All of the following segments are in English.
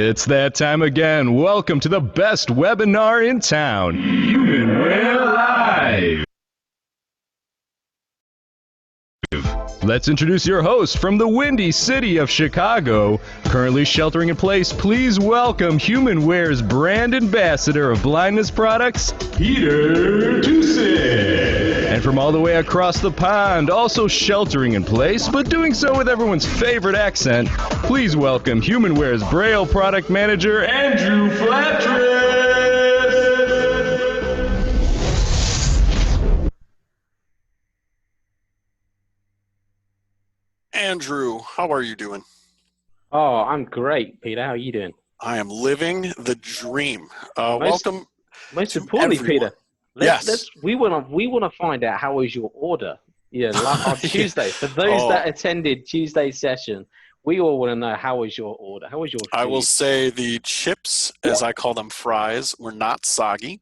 It's that time again. Welcome to the best webinar in town, HumanWare Live. Let's introduce your host from the windy city of Chicago, currently sheltering in place. Please welcome HumanWare's brand ambassador of blindness products, Peter Tusick. And from all the way across the pond, also sheltering in place, but doing so with everyone's favorite accent, please welcome HumanWare's Braille product manager, Andrew Flattress. Andrew, how are you doing? Oh, I'm great, Peter. How are you doing? I am living the dream. Welcome. Most importantly, everyone. Peter, we want to find out how was your order. Yeah, on Tuesday. For those that attended Tuesday's session, we all want to know how was your order. How was your food? I will say the chips, as I call them, fries, were not soggy.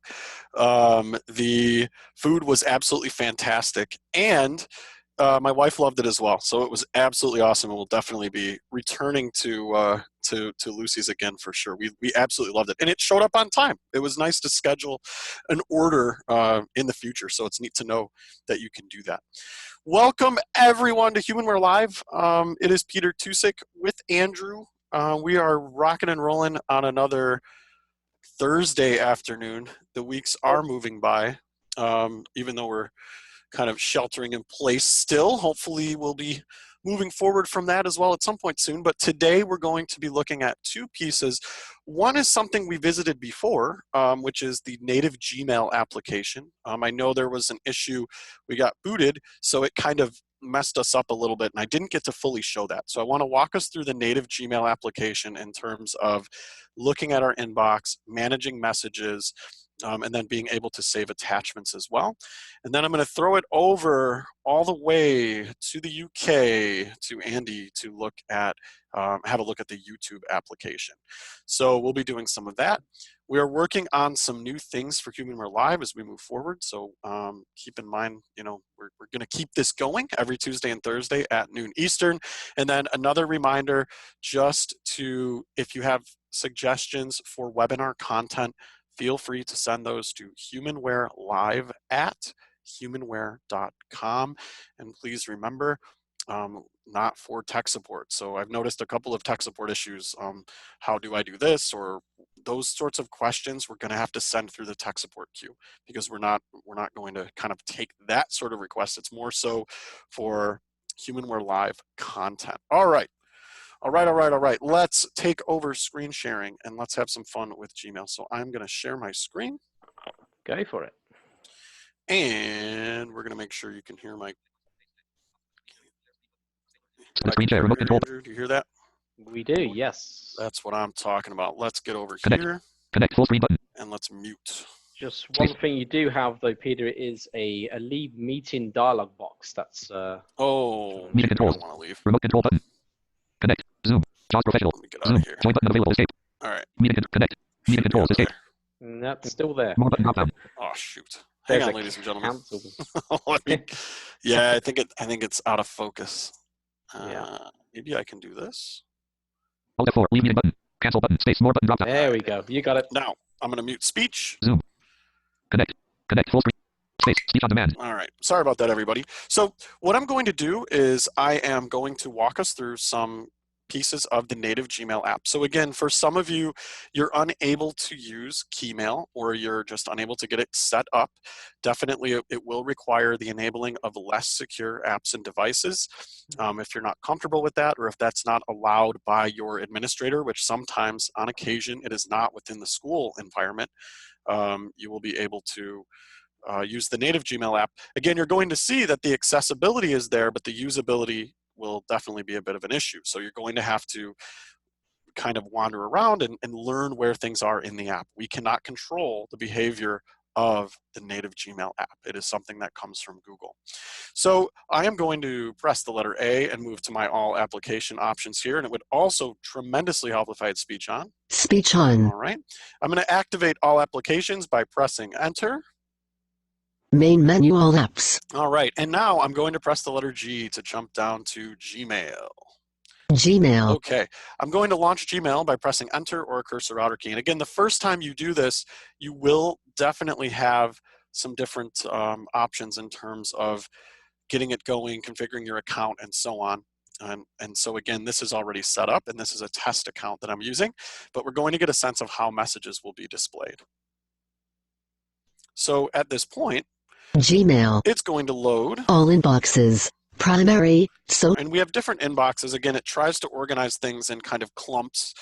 The food was absolutely fantastic, and my wife loved it as well. So it was absolutely awesome, and we'll definitely be returning to Lucy's again for sure. We absolutely loved it, and it showed up on time. It was nice to schedule an order in the future, so it's neat to know that you can do that. Welcome everyone to HumanWare Live. It is Peter Tusick with Andrew. We are rocking and rolling on another Thursday afternoon. The weeks are moving by, even though we're kind of sheltering in place still. Hopefully we'll be moving forward from that as well at some point soon. But today we're going to be looking at two pieces. One is something we visited before, which is the native Gmail application. I know there was an issue. We got booted, so it kind of messed us up a little bit, and I didn't get to fully show that. So I want to walk us through the native Gmail application in terms of looking at our inbox, managing messages, and then being able to save attachments as well. And then I'm going to throw it over all the way to the UK to Andy to look at, have a look at the YouTube application. So we'll be doing some of that. We are working on some new things for HumanWare Live as we move forward. So keep in mind, you know, we're going to keep this going every Tuesday and Thursday at noon Eastern. And then another reminder, just to, if you have suggestions for webinar content, feel free to send those to humanwarelive@humanware.com. And please remember, not for tech support. So I've noticed a couple of tech support issues. How do I do this? Or those sorts of questions we're going to have to send through the tech support queue, because we're not going to kind of take that sort of request. It's more so for HumanWare Live content. All right. All right. Let's take over screen sharing and let's have some fun with Gmail. So I'm going to share my screen. Go for it. And we're going to make sure you can hear my screen share. Remote control. Do you hear that? We do, yes. That's what I'm talking about. Let's get over here. Connect full screen button. And let's mute. Just one thing you do have, though, Peter, is a leave meeting dialog box. That's meeting controls. I don't want to leave. Remote control button. Connect. Zoom. JAWS Professional. Let me get out Zoom. of here. Join button available. Escape. All right. Meeting connect. Meeting controls. Escape. That's still there. More button drop down. Oh shoot. Hang on, ladies and gentlemen. Yeah, I think it's out of focus. Maybe I can do this. Alt F4. Leave meeting button. Cancel button. Space. More button drop down. There we go. You got it. Now I'm going to mute speech. Zoom. Connect. Connect full screen. Space. Speech on demand. All right. Sorry about that, everybody. So what I'm going to do is I am going to walk us through some pieces of the native Gmail app. So again, for some of you, you're unable to use Keymail, or you're just unable to get it set up. Definitely, it will require the enabling of less secure apps and devices. If you're not comfortable with that, or if that's not allowed by your administrator, which sometimes on occasion it is not within the school environment, you will be able to use the native Gmail app. Again, you're going to see that the accessibility is there, but the usability will definitely be a bit of an issue. So you're going to have to kind of wander around and learn where things are in the app. We cannot control the behavior of the native Gmail app. It is something that comes from Google. So I am going to press the letter A and move to my all application options here. And it would also tremendously help if I had speech on. Speech on. All right. I'm going to activate all applications by pressing enter. Main menu, all apps. All right, and now I'm going to press the letter G to jump down to Gmail. Gmail. Okay, I'm going to launch Gmail by pressing Enter or a cursor outer key. And again, the first time you do this, you will definitely have some different options in terms of getting it going, configuring your account, and so on. And so again, this is already set up, and this is a test account that I'm using, but we're going to get a sense of how messages will be displayed. So at this point, Gmail. it's going to load. All inboxes. Primary. So. And we have different inboxes. Again, it tries to organize things in kind of clumps.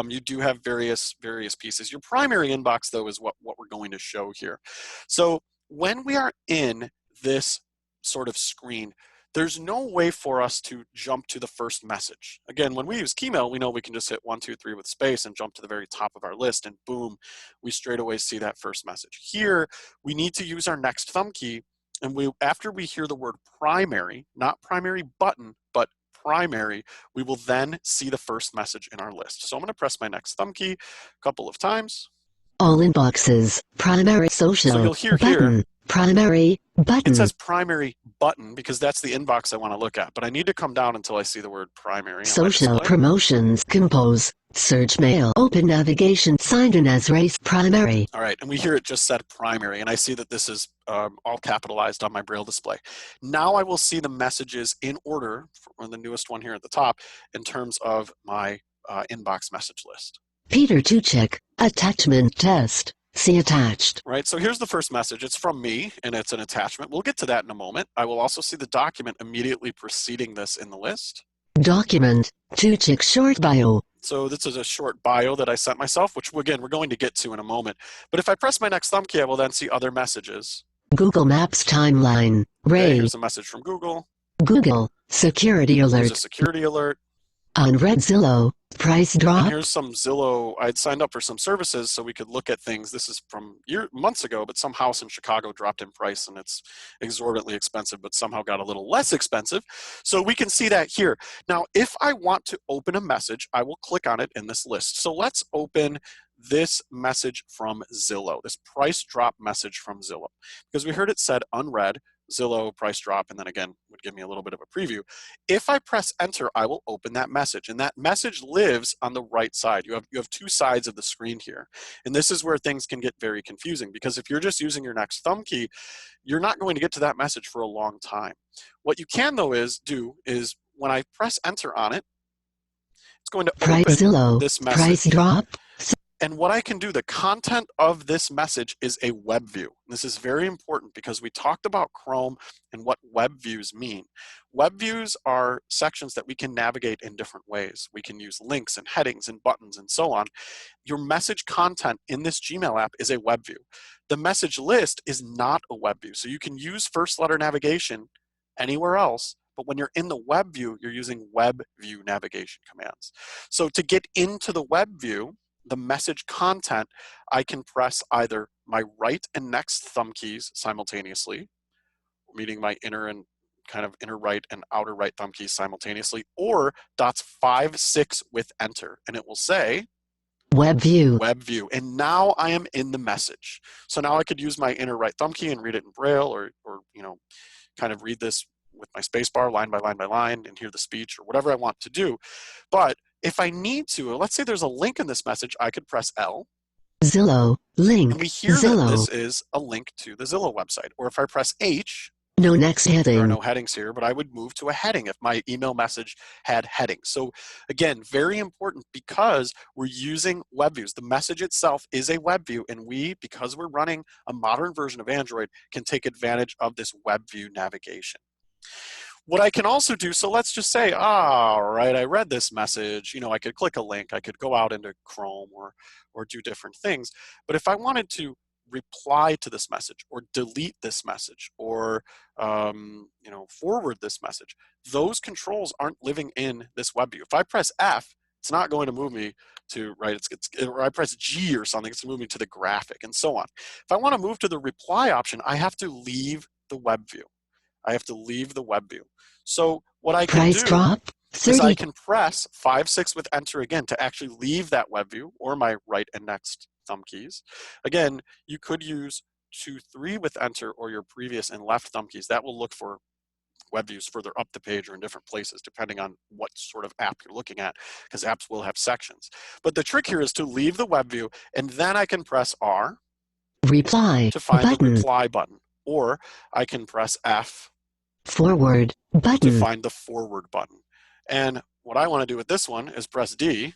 You do have various pieces. Your primary inbox, though, is what we're going to show here. So when we are in this sort of screen, there's no way for us to jump to the first message. Again, when we use Keymail, we know we can just hit 1, 2, 3 with space and jump to the very top of our list, and boom, we straight away see that first message. Here, we need to use our next thumb key, and after we hear the word primary, not primary button, but primary, we will then see the first message in our list. So I'm going to press my next thumb key a couple of times. All inboxes. Primary social. So you'll hear button. here. Primary button. It says primary button because that's the inbox I want to look at, but I need to come down until I see the word primary. Social promotions. Compose. Search mail. Open navigation. Signed in as race. Primary. All right, and we hear it just said primary, and I see that this is all capitalized on my Braille display. Now I will see the messages in order, on the newest one here at the top, in terms of my inbox message list. Peter Tuchek. Attachment test. See attached. Right, so here's the first message. It's from me, and it's an attachment. We'll get to that in a moment. I will also see the document immediately preceding this in the list. Document. Tuchek short bio. So this is a short bio that I sent myself, which again, we're going to get to in a moment. But if I press my next thumb key, I will then see other messages. Google Maps timeline. Ray. Okay, here's a message from Google. Google. Security alert. Here's a security alert. Unread Zillow. Price drop. And here's some Zillow. I'd signed up for some services so we could look at things. This is from months ago, but some house in Chicago dropped in price, and it's exorbitantly expensive, but somehow got a little less expensive. So we can see that here. Now, if I want to open a message, I will click on it in this list. So let's open this message from Zillow, this price drop message from Zillow, because we heard it said unread. Zillow price drop, and then again would give me a little bit of a preview. If I press enter, I will open that message, and that message lives on the right side. You have two sides of the screen here, and this is where things can get very confusing, because if you're just using your next thumb key, you're not going to get to that message for a long time. What you can though is when I press enter on it, it's going to open Zillow, this message. Price drop. And what I can do, the content of this message is a web view. This is very important because we talked about Chrome and what web views mean. Web views are sections that we can navigate in different ways. We can use links and headings and buttons and so on. Your message content in this Gmail app is a web view. The message list is not a web view. So you can use first letter navigation anywhere else, but when you're in the web view, you're using web view navigation commands. So to get into the web view, the message content, I can press either my right and next thumb keys simultaneously, meaning my inner and kind of inner right and outer right thumb keys simultaneously, or dots 5, 6 with enter, and it will say web view. Web view, and now I am in the message. So now I could use my inner right thumb key and read it in Braille, or kind of read this with my space bar line by line by line and hear the speech or whatever I want to do. But if I need to, let's say there's a link in this message, I could press L. Zillow, link, and we hear Zillow. that this is a link to the Zillow website. Or if I press H, no next heading. There are no headings here, but I would move to a heading if my email message had headings. So again, very important because we're using web views. The message itself is a web view, and we, because we're running a modern version of Android, can take advantage of this web view navigation. What I can also do, so let's just say, all right, I read this message, I could click a link, I could go out into Chrome or do different things. But if I wanted to reply to this message or delete this message or forward this message, those controls aren't living in this web view. If I press F, it's not going to move me to, right, or I press G or something, it's going to move me to the graphic and so on. If I want to move to the reply option, I have to leave the web view. I have to leave the web view. So what I can do is I can press 5, 6 with enter again to actually leave that web view, or my right and next thumb keys. Again, you could use 2, 3 with enter or your previous and left thumb keys. That will look for web views further up the page or in different places, depending on what sort of app you're looking at, because apps will have sections. But the trick here is to leave the web view, and then I can press R Reply to find button. the reply button, or I can press F Forward to button. find the forward button. And what I want to do with this one is press D.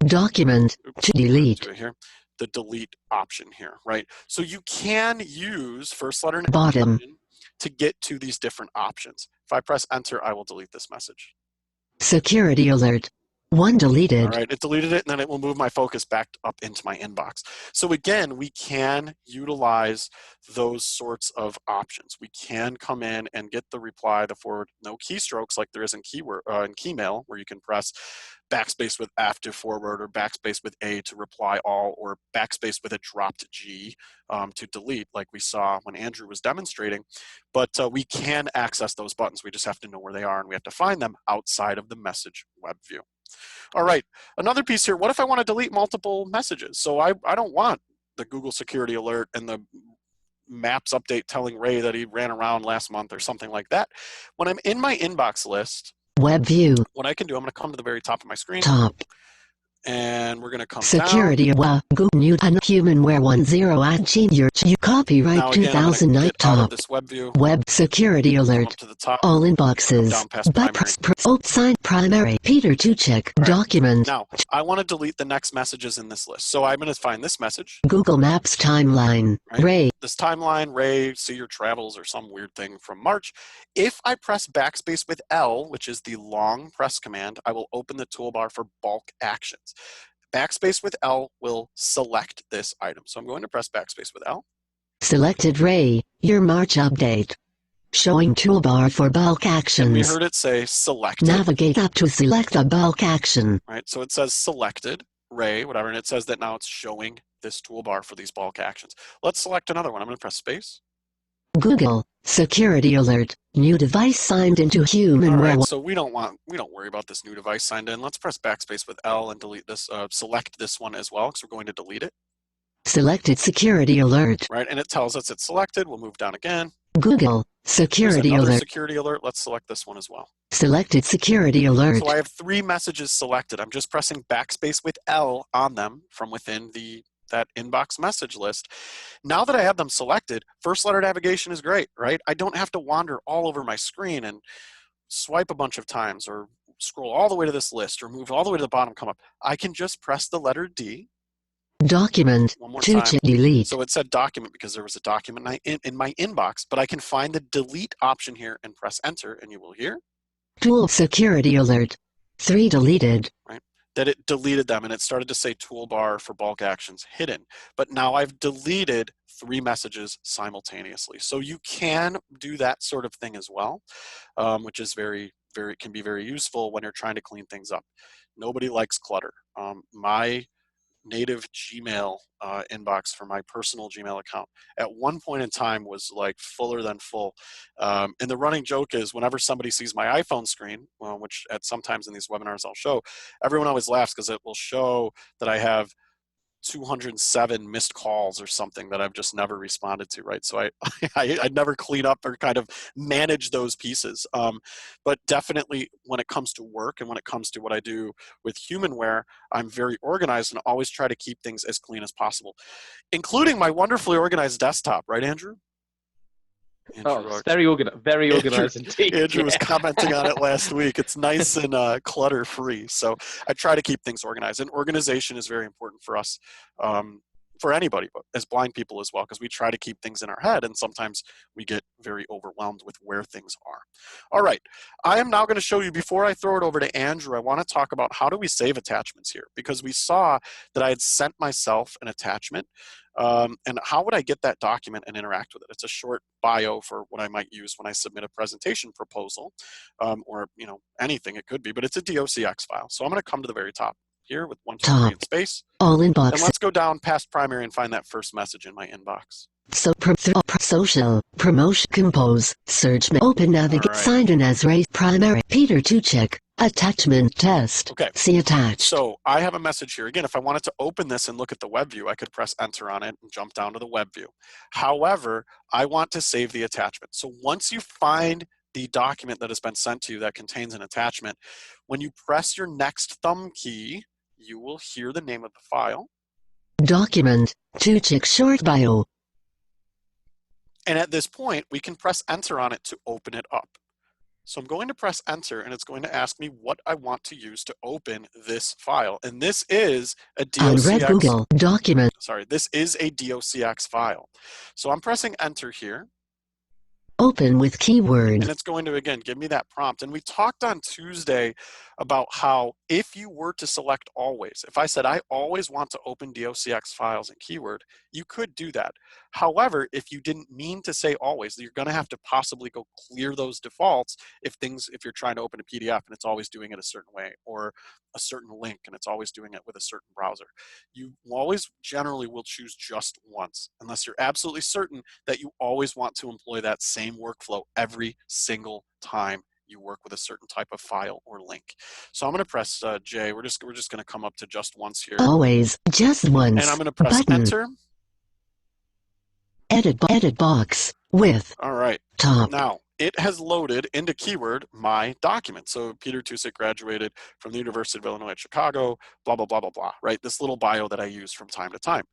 Document to delete. Do it here. The delete option here, right? So you can use first letter Bottom. navigation to get to these different options. If I press enter, I will delete this message. Security alert. One deleted. All right, it deleted it, and then it will move my focus back up into my inbox. So again, we can utilize those sorts of options. We can come in and get the reply, the forward, no keystrokes like there is in Keymail, where you can press backspace with F to forward, or backspace with A to reply all, or backspace with a dropped G to delete, like we saw when Andrew was demonstrating. But we can access those buttons. We just have to know where they are, and we have to find them outside of the message web view. All right, another piece here. What if I want to delete multiple messages? So I don't want the Google security alert and the Maps update telling Ray that he ran around last month or something like that. When I'm in my inbox list, Web view. what I can do, I'm going to come to the very top of my screen. Top. And we're going to come Security down. Google New and HumanWare 10 @Gmail. Copyright Now again, 2009 get out of top. this web view. Web security Come alert. up to the top. All inboxes. Down past primary. Sign primary. Peter to check. Right. Document. Now, I want to delete the next messages in this list. So I'm going to find this message. Google Maps timeline. Right? Ray. This timeline, Ray, see your travels, or some weird thing from March. If I press backspace with L, which is the long press command, I will open the toolbar for bulk actions. Backspace with L will select this item. So I'm going to press backspace with L. Selected Ray. Your March update. Showing toolbar for bulk actions. And we heard it say selected. Navigate up to select a bulk action. Right, so it says selected, Ray, whatever, and it says that now it's showing this toolbar for these bulk actions. Let's select another one. I'm going to press space. Google security alert. New device signed into All HumanWare. right, so we don't worry about this new device signed in. Let's press backspace with L and delete this. Select this one as well, because we're going to delete it. Selected security alert. Right, and it tells us it's selected. We'll move down again. Google security There's another alert. security alert. Let's select this one as well. Selected security alert. So I have 3 messages selected. I'm just pressing backspace with L on them from within that inbox message list. Now that I have them selected, first letter navigation is great, right? I don't have to wander all over my screen and swipe a bunch of times, or scroll all the way to this list, or move all the way to the bottom, come up. I can just press the letter D. Document. One more To time. delete. So it said document because there was a document in my inbox, but I can find the delete option here and press enter, and you will hear Tool security alert. 3 deleted. that it deleted them, and it started to say toolbar for bulk actions hidden. But now I've deleted 3 messages simultaneously. So you can do that sort of thing as well, which is can be very useful when you're trying to clean things up. Nobody likes clutter. My native Gmail inbox for my personal Gmail account at one point in time was like fuller than full. And the running joke is whenever somebody sees my iPhone screen, which at sometimes in these webinars I'll show, everyone always laughs because it will show that I have 207 missed calls or something that I've just never responded to, right? So I never clean up or kind of manage those pieces. But definitely when it comes to work and when it comes to what I do with HumanWare, I'm very organized and always try to keep things as clean as possible, including my wonderfully organized desktop, right, Andrew? It's very organized indeed. Andrew was commenting on it last week. It's nice and clutter-free. So I try to keep things organized. And organization is very important for us, for anybody, but as blind people as well, because we try to keep things in our head, and sometimes we get very overwhelmed with where things are. All right, I am now going to show you, before I throw it over to Andrew, I want to talk about how do we save attachments here, because we saw that I had sent myself an attachment. And how would I get that document and interact with it? It's a short bio for what I might use when I submit a presentation proposal, or anything it could be, but it's a docx file. So I'm going to come to the very top here with 1, 2, 3 in space. All inbox. And let's go down past primary and find that first message in my inbox. So social promotion compose search open navigate signed in as Ray primary Peter to check attachment test. Okay. See attached. So I have a message here. Again, if I wanted to open this and look at the web view, I could press enter on it and jump down to the web view. However, I want to save the attachment. So once you find the document that has been sent to you that contains an attachment. When you press your next thumb key, you will hear the name of the file. Document, Tuchik short bio. And at this point, we can press enter on it to open it up. So I'm going to press enter, and it's going to ask me what I want to use to open this file. And this is a On Red Google DOCX, document. sorry, this is a DOCX file. So I'm pressing enter here. Open with keyword. And it's going to, again, give me that prompt. And we talked on Tuesday about how if you were to select always, if I said I always want to open DOCX files in keyword, you could do that. However, if you didn't mean to say always, you're going to have to possibly go clear those defaults if you're trying to open a PDF and it's always doing it a certain way, or a certain link and it's always doing it with a certain browser. You always generally will choose just once, unless you're absolutely certain that you always want to employ that same workflow every single time you work with a certain type of file or link. So I'm going to press J. We're just going to come up to just once here. Always, just once. And I'm going to press button. enter. Edit box with All right. top. Now, it has loaded into keyword my document. So Peter Tucik graduated from the University of Illinois at Chicago, blah, blah, blah, blah, blah, right? This little bio that I use from time to time.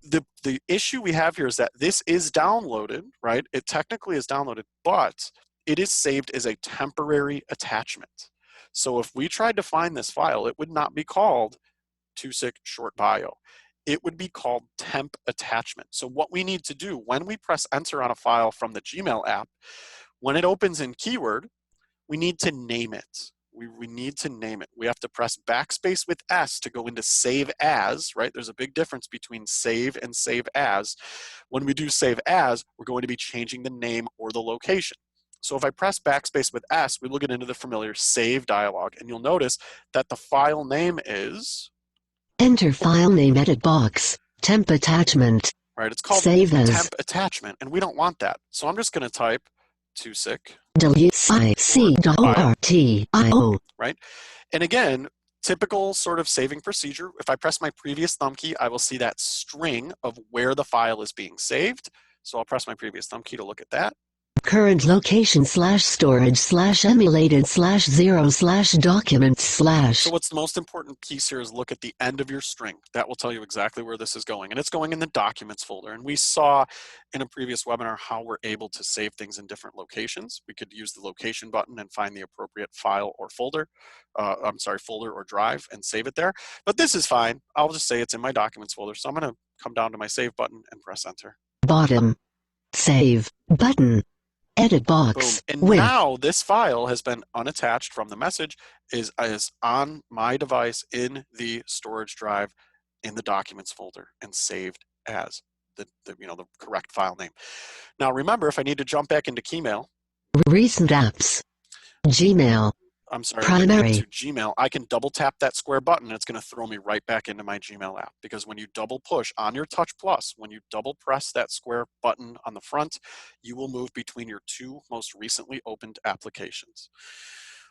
The issue we have here is that this is downloaded, right? It technically is downloaded, but it is saved as a temporary attachment. So if we tried to find this file, it would not be called Tucik short bio. It would be called temp attachment. So what we need to do when we press enter on a file from the Gmail app, when it opens in keyword, we need to name it. We need to name it. We have to press backspace with S to go into save as, right? There's a big difference between save and save as. When we do save as, we're going to be changing the name or the location. So if I press backspace with S, we will get into the familiar save dialog, and you'll notice that the file name is... Enter file name edit box, temp attachment. Right, it's called Save as. temp attachment, and we don't want that. So I'm just going to type Tucik. WCIC.ortio. Right, and again, typical sort of saving procedure. If I press my previous thumb key, I will see that string of where the file is being saved. So I'll press my previous thumb key to look at that. Current location / storage / emulated / 0 / documents / So what's the most important piece here is look at the end of your string. That will tell you exactly where this is going. And it's going in the documents folder. And we saw in a previous webinar how we're able to save things in different locations. We could use the location button and find the appropriate file or folder. Folder or drive and save it there. But this is fine. I'll just say it's in my documents folder. So I'm going to come down to my save button and press enter. Bottom. Save. Button. Edit box. Boom. And now this file has been unattached from the message, is on my device in the storage drive in the documents folder and saved as the correct file name. Now remember, if I need to jump back into Gmail, recent apps, Gmail, I'm sorry, primary to Gmail, I can double tap that square button and it's going to throw me right back into my Gmail app, because when you double push on your Touch Plus, when you double press that square button on the front, you will move between your two most recently opened applications.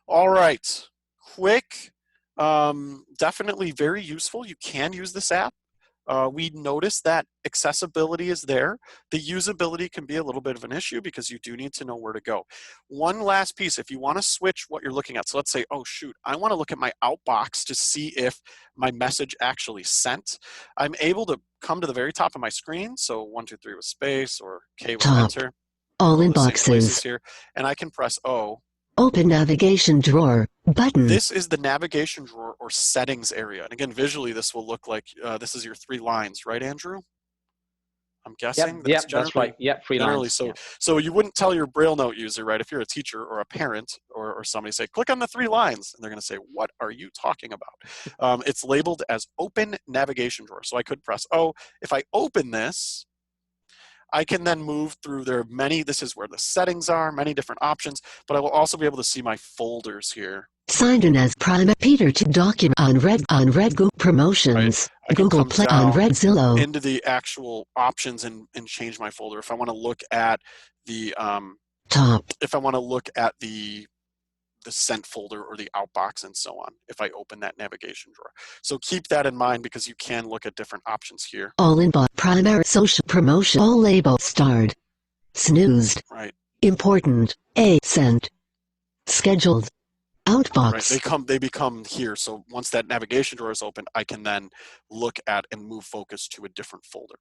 All right, quick, definitely very useful. You can use this app. We notice that accessibility is there. The usability can be a little bit of an issue because you do need to know where to go. One last piece, if you want to switch what you're looking at, so let's say, oh shoot, I want to look at my outbox to see if my message actually sent. I'm able to come to the very top of my screen, so 1, 2, 3 with space or K with enter. All inboxes here, and I can press O. Open navigation drawer button. This is the navigation drawer or settings area. And again, visually, this will look like this is your 3 lines, right, Andrew? I'm guessing. Yep, that's right. Yep, 3 lines. So you wouldn't tell your BrailleNote user, right, if you're a teacher or a parent or somebody, say, click on the 3 lines. And they're going to say, what are you talking about? It's labeled as open navigation drawer. So I could press O. If I open this, I can then move through, there are many, this is where the settings are, many different options, but I will also be able to see my folders here. Signed in as Prime Peter to document on Red Google Promotions, right. Google Play on Red Zillow. Into the actual options and change my folder. If I want to look at the top, if I want to look at the sent folder or the outbox and so on, if I open that navigation drawer. So keep that in mind because you can look at different options here. All inbox, primary social promotion, all label starred, snoozed. Right. Important. A. Sent. Scheduled. Outbox. Right, they become here. So once that navigation drawer is open, I can then look at and move focus to a different folder.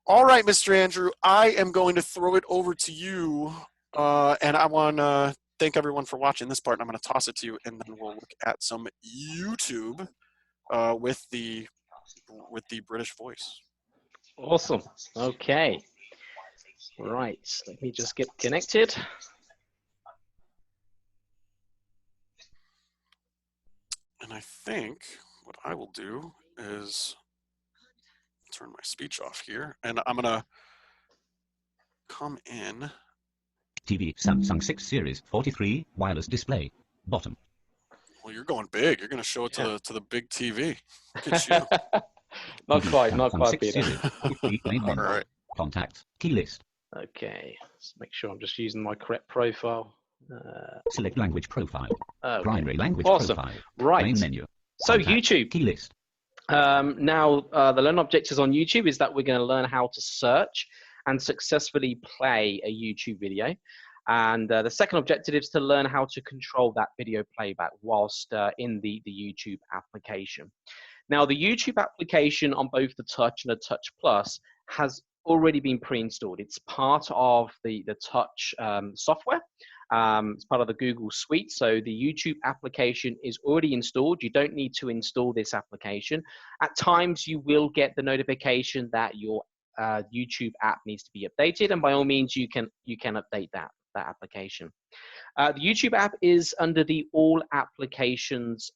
All right, Mr. Andrew, I am going to throw it over to you, and I want to thank everyone for watching this part. And I'm going to toss it to you, and then we'll look at some YouTube with the British voice. Awesome. Okay. Right. Let me just get connected. And I think what I will do is turn my speech off here, and I'm going to come in. TV Samsung 6 Series 43 wireless display. Bottom. Well, you're going big. You're going to show it to the big TV. Look at you. Not quite, not Samsung quite, 6 Peter. Series 43 main menu. All right. Contacts. Key list. Okay. Let's make sure I'm just using my correct profile. Select language profile. Okay. Primary language Awesome. profile. Right. Main menu. So Contact. YouTube. Key list. Now, the learn objectives on YouTube is that we're going to learn how to search and successfully play a YouTube video. And the second objective is to learn how to control that video playback whilst in the YouTube application. Now, the YouTube application on both the Touch and the Touch Plus has already been pre-installed. It's part of the Touch software. It's part of the Google Suite. So the YouTube application is already installed. You don't need to install this application. At times, you will get the notification that your YouTube app needs to be updated, and by all means, you can update that application. The YouTube app is under the All Applications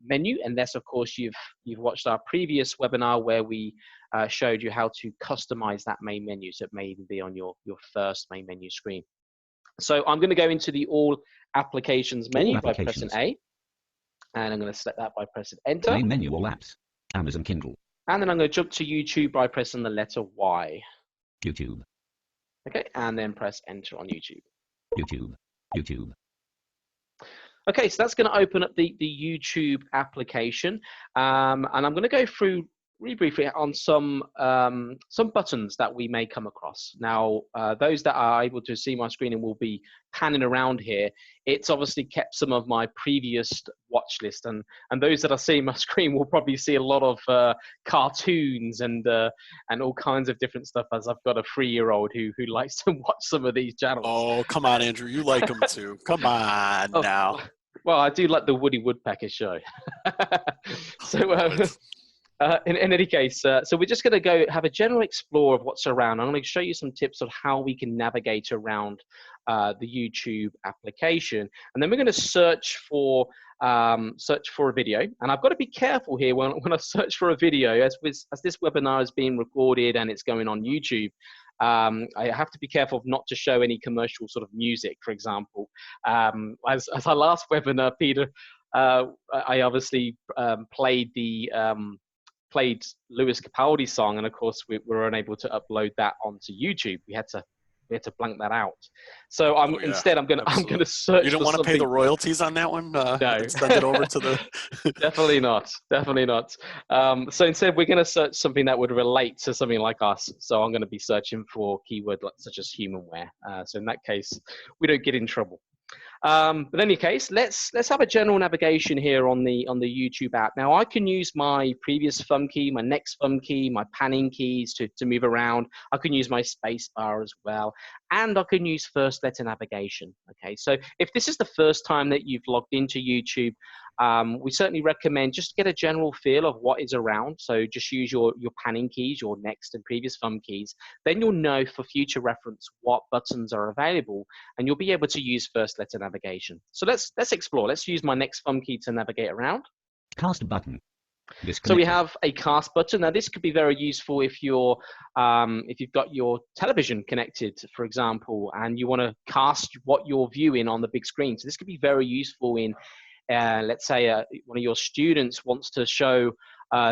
menu, unless, of course, you've watched our previous webinar where we showed you how to customize that main menu. So it may even be on your first main menu screen. So I'm going to go into the All Applications menu by pressing A, and I'm going to select that by pressing Enter. Main menu, all apps. Amazon Kindle. And then I'm going to jump to YouTube by pressing the letter Y. YouTube. Okay, and then press Enter on YouTube. YouTube. YouTube. Okay, so that's going to open up the YouTube application, and I'm going to go through really briefly on some buttons that we may come across. Now, those that are able to see my screen and will be panning around here, it's obviously kept some of my previous watch list, and those that are seeing my screen will probably see a lot of cartoons and all kinds of different stuff, as I've got a 3-year-old who likes to watch some of these channels. Oh, come on, Andrew, you like them too. Come on now. Well, I do like the Woody Woodpecker show. So. In any case, so we're just going to go have a general explore of what's around. I'm going to show you some tips of how we can navigate around the YouTube application, and then we're going to search for a video. And I've got to be careful here when I search for a video, as this webinar is being recorded and it's going on YouTube. I have to be careful not to show any commercial sort of music, for example. As our last webinar, Peter, I obviously played Lewis Capaldi's song, and of course we were unable to upload that onto YouTube. We had to blank that out. So instead I'm going to search. You don't want to pay the royalties on that one? No. Send it over to the. Definitely not. So instead we're going to search something that would relate to something like us. So I'm going to be searching for keywords such as HumanWare. So in that case, we don't get in trouble. But in any case, let's have a general navigation here on the YouTube app. Now, I can use my previous thumb key, my next thumb key, my panning keys to move around. I can use my space bar as well, and I can use first letter navigation. Okay, so if this is the first time that you've logged into YouTube, we certainly recommend just get a general feel of what is around. So just use your panning keys, your next and previous thumb keys. Then you'll know for future reference what buttons are available, and you'll be able to use first letter navigation. So let's explore. Let's use my next thumb key to navigate around. Cast button. So we have a cast button. Now this could be very useful if you've got your television connected, for example, and you want to cast what you're viewing on the big screen. So this could be very useful in let's say one of your students wants to show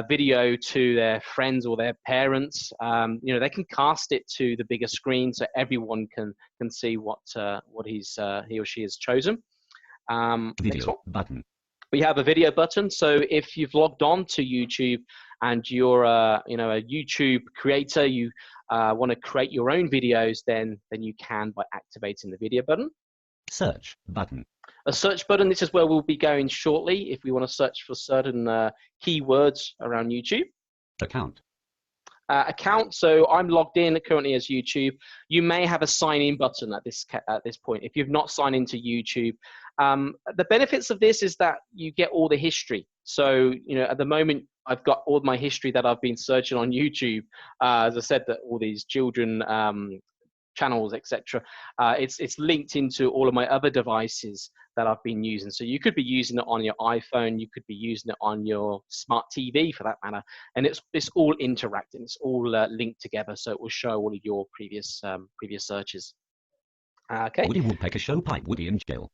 video to their friends or their parents. They can cast it to the bigger screen so everyone can see what he or she has chosen. Video button. We have a video button. So if you've logged on to YouTube and you're a YouTube creator, you want to create your own videos, then you can by activating the video button. Search button. A search button, this is where we'll be going shortly if we want to search for certain keywords around YouTube. Account. Account, so I'm logged in currently as YouTube. You may have a sign in button at this point if you've not signed into YouTube. The benefits of this is that you get all the history. So, at the moment, I've got all my history that I've been searching on YouTube. As I said, that all these children channels, etc. It's linked into all of my other devices that I've been using. So you could be using it on your iPhone, you could be using it on your smart TV for that matter, and it's all interacting. It's all linked together, so it will show all of your previous searches. Okay. Woody Woodpecker Show Pipe Woody and Jill.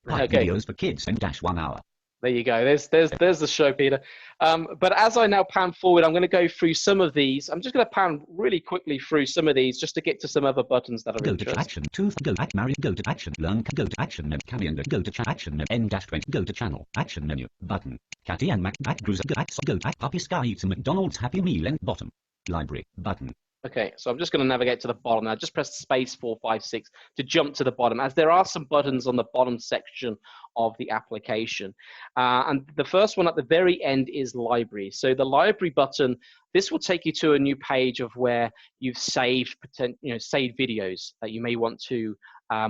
Pipe videos for kids and -1 hour. There you go. There's the show, Peter. But as I now pan forward, I'm going to go through some of these. I'm just going to pan really quickly through some of these just to get to some other buttons that are Go interesting. to action. Tooth. Go to marry. Go to action. Learn. Go to action menu. Calendar. Go to action menu. N-20. Go to channel. Action menu. Button. Catty and Mac. Cruiser. Go to Puppy Sky Eats a McDonald's Happy Meal and bottom. Library. Button. Okay, so I'm just going to navigate to the bottom now. Just press space 4, 5, 6 to jump to the bottom, as there are some buttons on the bottom section of the application. And the first one at the very end is library. So the library button, this will take you to a new page of where you've saved videos that you may want to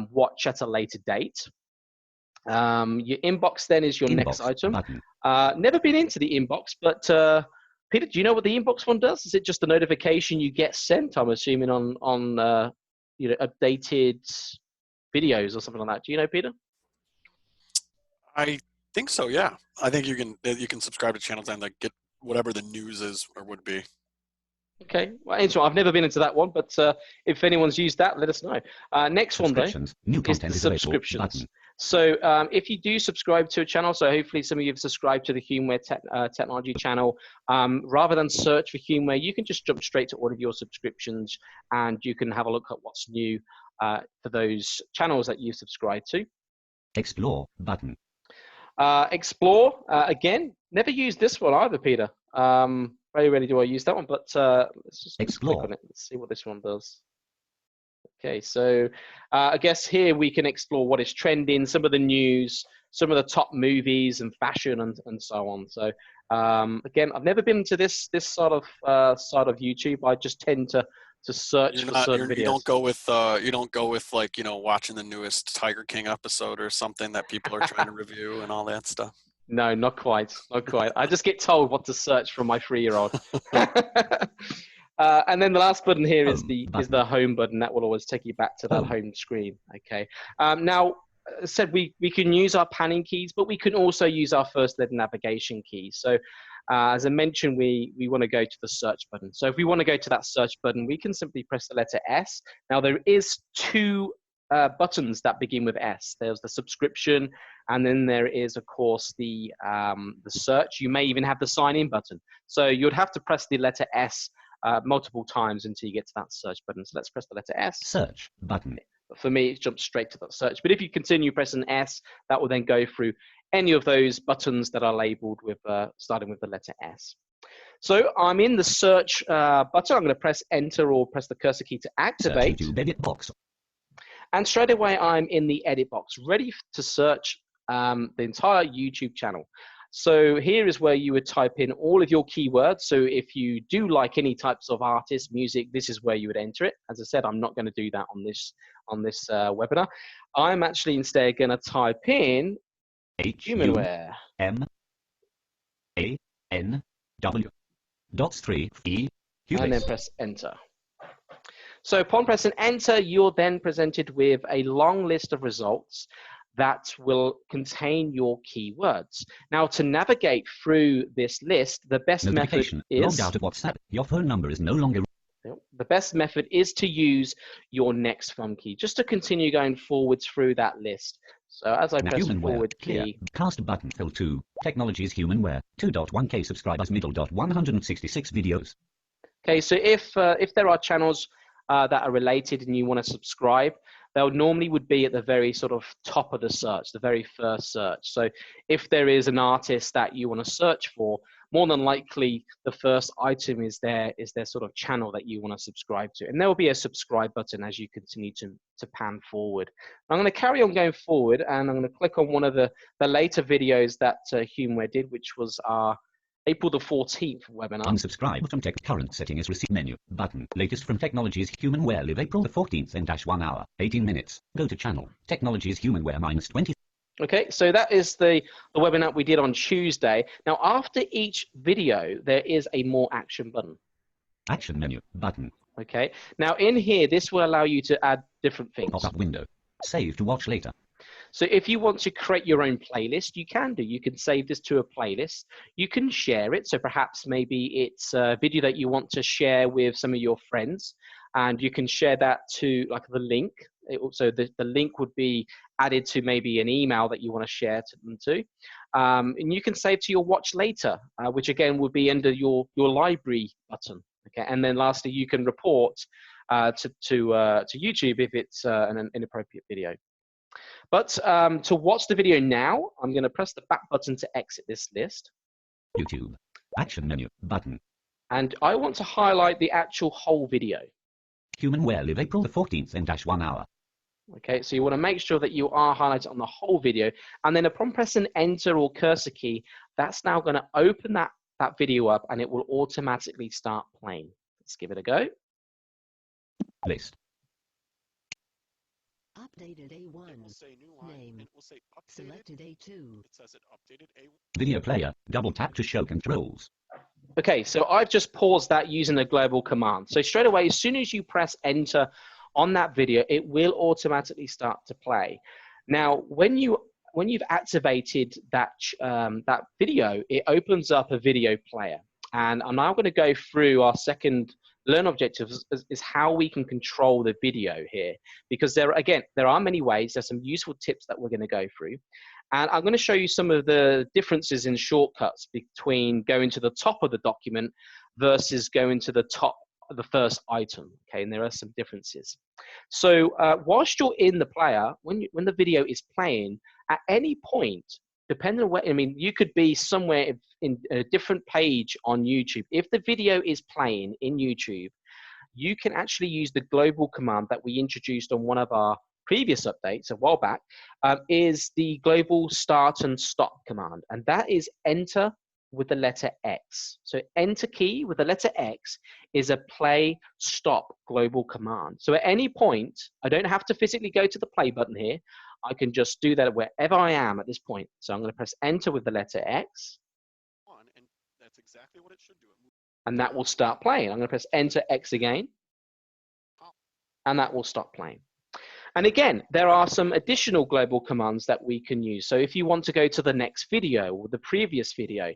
watch at a later date. Your inbox then is your next item. Never been into the inbox, but Peter, do you know what the inbox one does? Is it just a notification you get sent, I'm assuming, on updated videos or something like that? Do you know, Peter? I think so, yeah. I think you can subscribe to channels and get whatever the news is or would be. Okay, well, I've never been into that one, but if anyone's used that, let us know. Next one, though, New is content the is available. subscriptions. Button. So if you do subscribe to a channel, so hopefully some of you have subscribed to the HumanWare technology channel, rather than search for HumanWare, you can just jump straight to all of your subscriptions and you can have a look at what's new for those channels that you subscribe to. Explore button. Explore, again, never used this one either, Peter. Very rarely do I use that one, but let's just click on it. Let's see what this one does. Okay, so I guess here we can explore what is trending, some of the news, some of the top movies and fashion and so on. So again, I've never been to this sort of side of YouTube. I just tend to search for certain videos. You don't go with like, watching the newest Tiger King episode or something that people are trying to review and all that stuff. No, not quite. I just get told what to search from my 3-year-old. And then the last button here is the home button. That will always take you back to that home screen. Okay. Now, as I said, we can use our panning keys, but we can also use our first letter navigation keys. So as I mentioned, we want to go to the search button. So if we want to go to that search button, we can simply press the letter S. Now, there is two buttons that begin with S. There's the subscription, and then there is, of course, the search. You may even have the sign in button. So you'd have to press the letter S multiple times until you get to that search button. So let's press the letter S. Search button. For me, it jumps straight to that search. But if you continue pressing S, that will then go through any of those buttons that are labeled with starting with the letter S. So I'm in the search button. I'm going to press Enter or press the cursor key to activate. Edit box. And straight away, I'm in the edit box, ready to search the entire YouTube channel. So here is where you would type in all of your keywords. So if you do like any types of artists, music, this is where you would enter it. As I said, I'm not going to do that on this webinar. I'm actually instead going to type in HumanWare. HumanWare. And then press Enter. So upon pressing Enter, you're then presented with a long list of results that will contain your keywords. Now, to navigate through this list, the best method is... Logged out of WhatsApp. Your phone number is no longer... The best method is to use your next thumb key, just to continue going forwards through that list. So as I press forward key... Cast button fill 2. Technologies HumanWare. 2.1K subscribers middle. 166 videos. Okay, so if there are channels that are related and you want to subscribe, they'll normally would be at the very sort of top of the search, the very first search. So if there is an artist that you want to search for, more than likely the first item is their sort of channel that you want to subscribe to. And there will be a subscribe button as you continue to pan forward. I'm going to carry on going forward, and I'm going to click on one of the later videos that HumanWare did, which was our April the 14th webinar. Unsubscribe from Tech. Current setting is receipt menu. Button. Latest from Technologies HumanWare live April the 14th in -1 hour, 18 minutes. Go to channel. Technologies HumanWare -20. Okay, so that is the webinar we did on Tuesday. Now, after each video, there is a more action button. Action menu. Button. Okay, now in here, this will allow you to add different things. Pop-up window. Save to watch later. So if you want to create your own playlist, you can do. You can save this to a playlist. You can share it. So perhaps maybe it's a video that you want to share with some of your friends, and you can share that to like the link. So the link would be added to maybe an email that you want to share to them to. And you can save to your watch later, which again would be under your library button. Okay, and then lastly, you can report to YouTube if it's an inappropriate video. But to watch the video now, I'm going to press the back button to exit this list. YouTube. Action menu. Button. And I want to highlight the actual whole video. HumanWare live April the 14th in -1 hour. Okay, so you want to make sure that you are highlighted on the whole video. And then upon pressing enter or cursor key, that's now going to open that video up, and it will automatically start playing. Let's give it a go. List. Updated A1. It will say new line. Name. It will say updated. Selected A2. It says it updated A1. Video player. Double tap to show controls. Okay, so I've just paused that using the global command. So straight away, as soon as you press enter on that video, it will automatically start to play. Now, when you've activated that video, it opens up a video player. And I'm now going to go through our second learn objective is how we can control the video here, because there are many ways. There's some useful tips that we're going to go through, and I'm going to show you some of the differences in shortcuts between going to the top of the document versus going to the top of the first item. Okay, and there are some differences. So whilst you're in the player, when the video is playing, at any point, depending on where, I mean, you could be somewhere in a different page on YouTube. If the video is playing in YouTube, you can actually use the global command that we introduced on one of our previous updates a while back, is the global start and stop command. And that is enter with the letter X. So enter key with the letter X is a play stop global command. So at any point, I don't have to physically go to the play button here. I can just do that wherever I am at this point. So I'm going to press enter with the letter X. And that's exactly what it should do. And that will start playing. I'm going to press enter X again. And that will stop playing. And again, there are some additional global commands that we can use. So if you want to go to the next video or the previous video,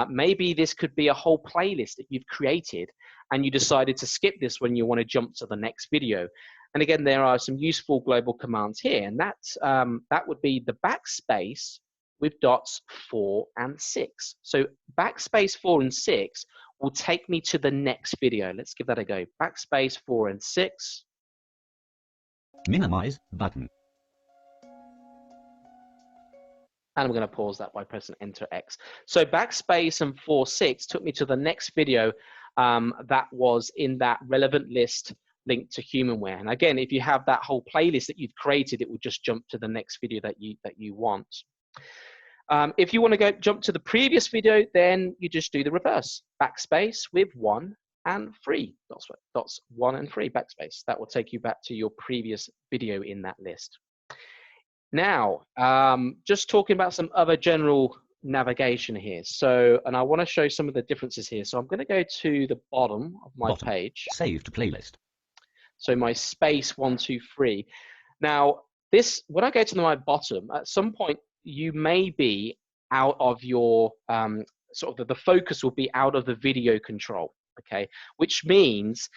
maybe this could be a whole playlist that you've created and you decided to skip this when you want to jump to the next video. And again, there are some useful global commands here, and that would be the backspace with dots 4 and 6. So backspace 4 and 6 will take me to the next video. Let's give that a go. Backspace 4 and 6. Minimize button. And I'm going to pause that by pressing enter X. So backspace and 4, 6 took me to the next video that was in that relevant list linked to HumanWare. And again, if you have that whole playlist that you've created, it will just jump to the next video that you want. If you want to jump to the previous video, then you just do the reverse. Backspace with 1 and 3 dots 1 and 3 backspace. That will take you back to your previous video in that list. Now, just talking about some other general navigation here. So, and I want to show some of the differences here. So I'm going to go to the bottom of my page. Save to playlist. So my space 1, 2, 3. Now, this, when I go to my bottom, at some point you may be out of your, sort of the focus will be out of the video control, okay? Which means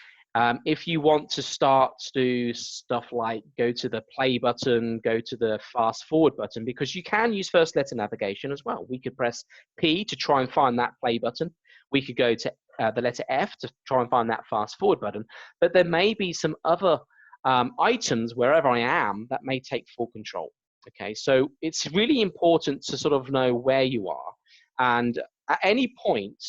if you want to start to do stuff like go to the play button, go to the fast forward button, because you can use first letter navigation as well. We could press P to try and find that play button. We could go to the letter F to try and find that fast forward button. But there may be some other items wherever I am that may take full control. Okay, so it's really important to sort of know where you are. And At any point,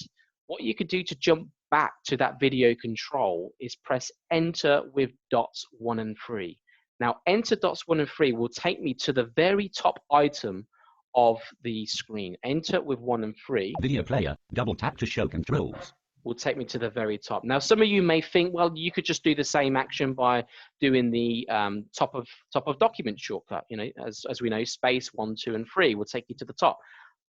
what you could do to jump back to that video control is press enter with dots 1 and 3. Now, enter dots 1 and 3 will take me to the very top item of the screen. Enter with 1 and 3. Video player, double tap to show controls. Will take me to the very top. Now, some of you may think, well, you could just do the same action by doing the top of document shortcut. You know, as we know, space 1, 2, and 3 will take you to the top.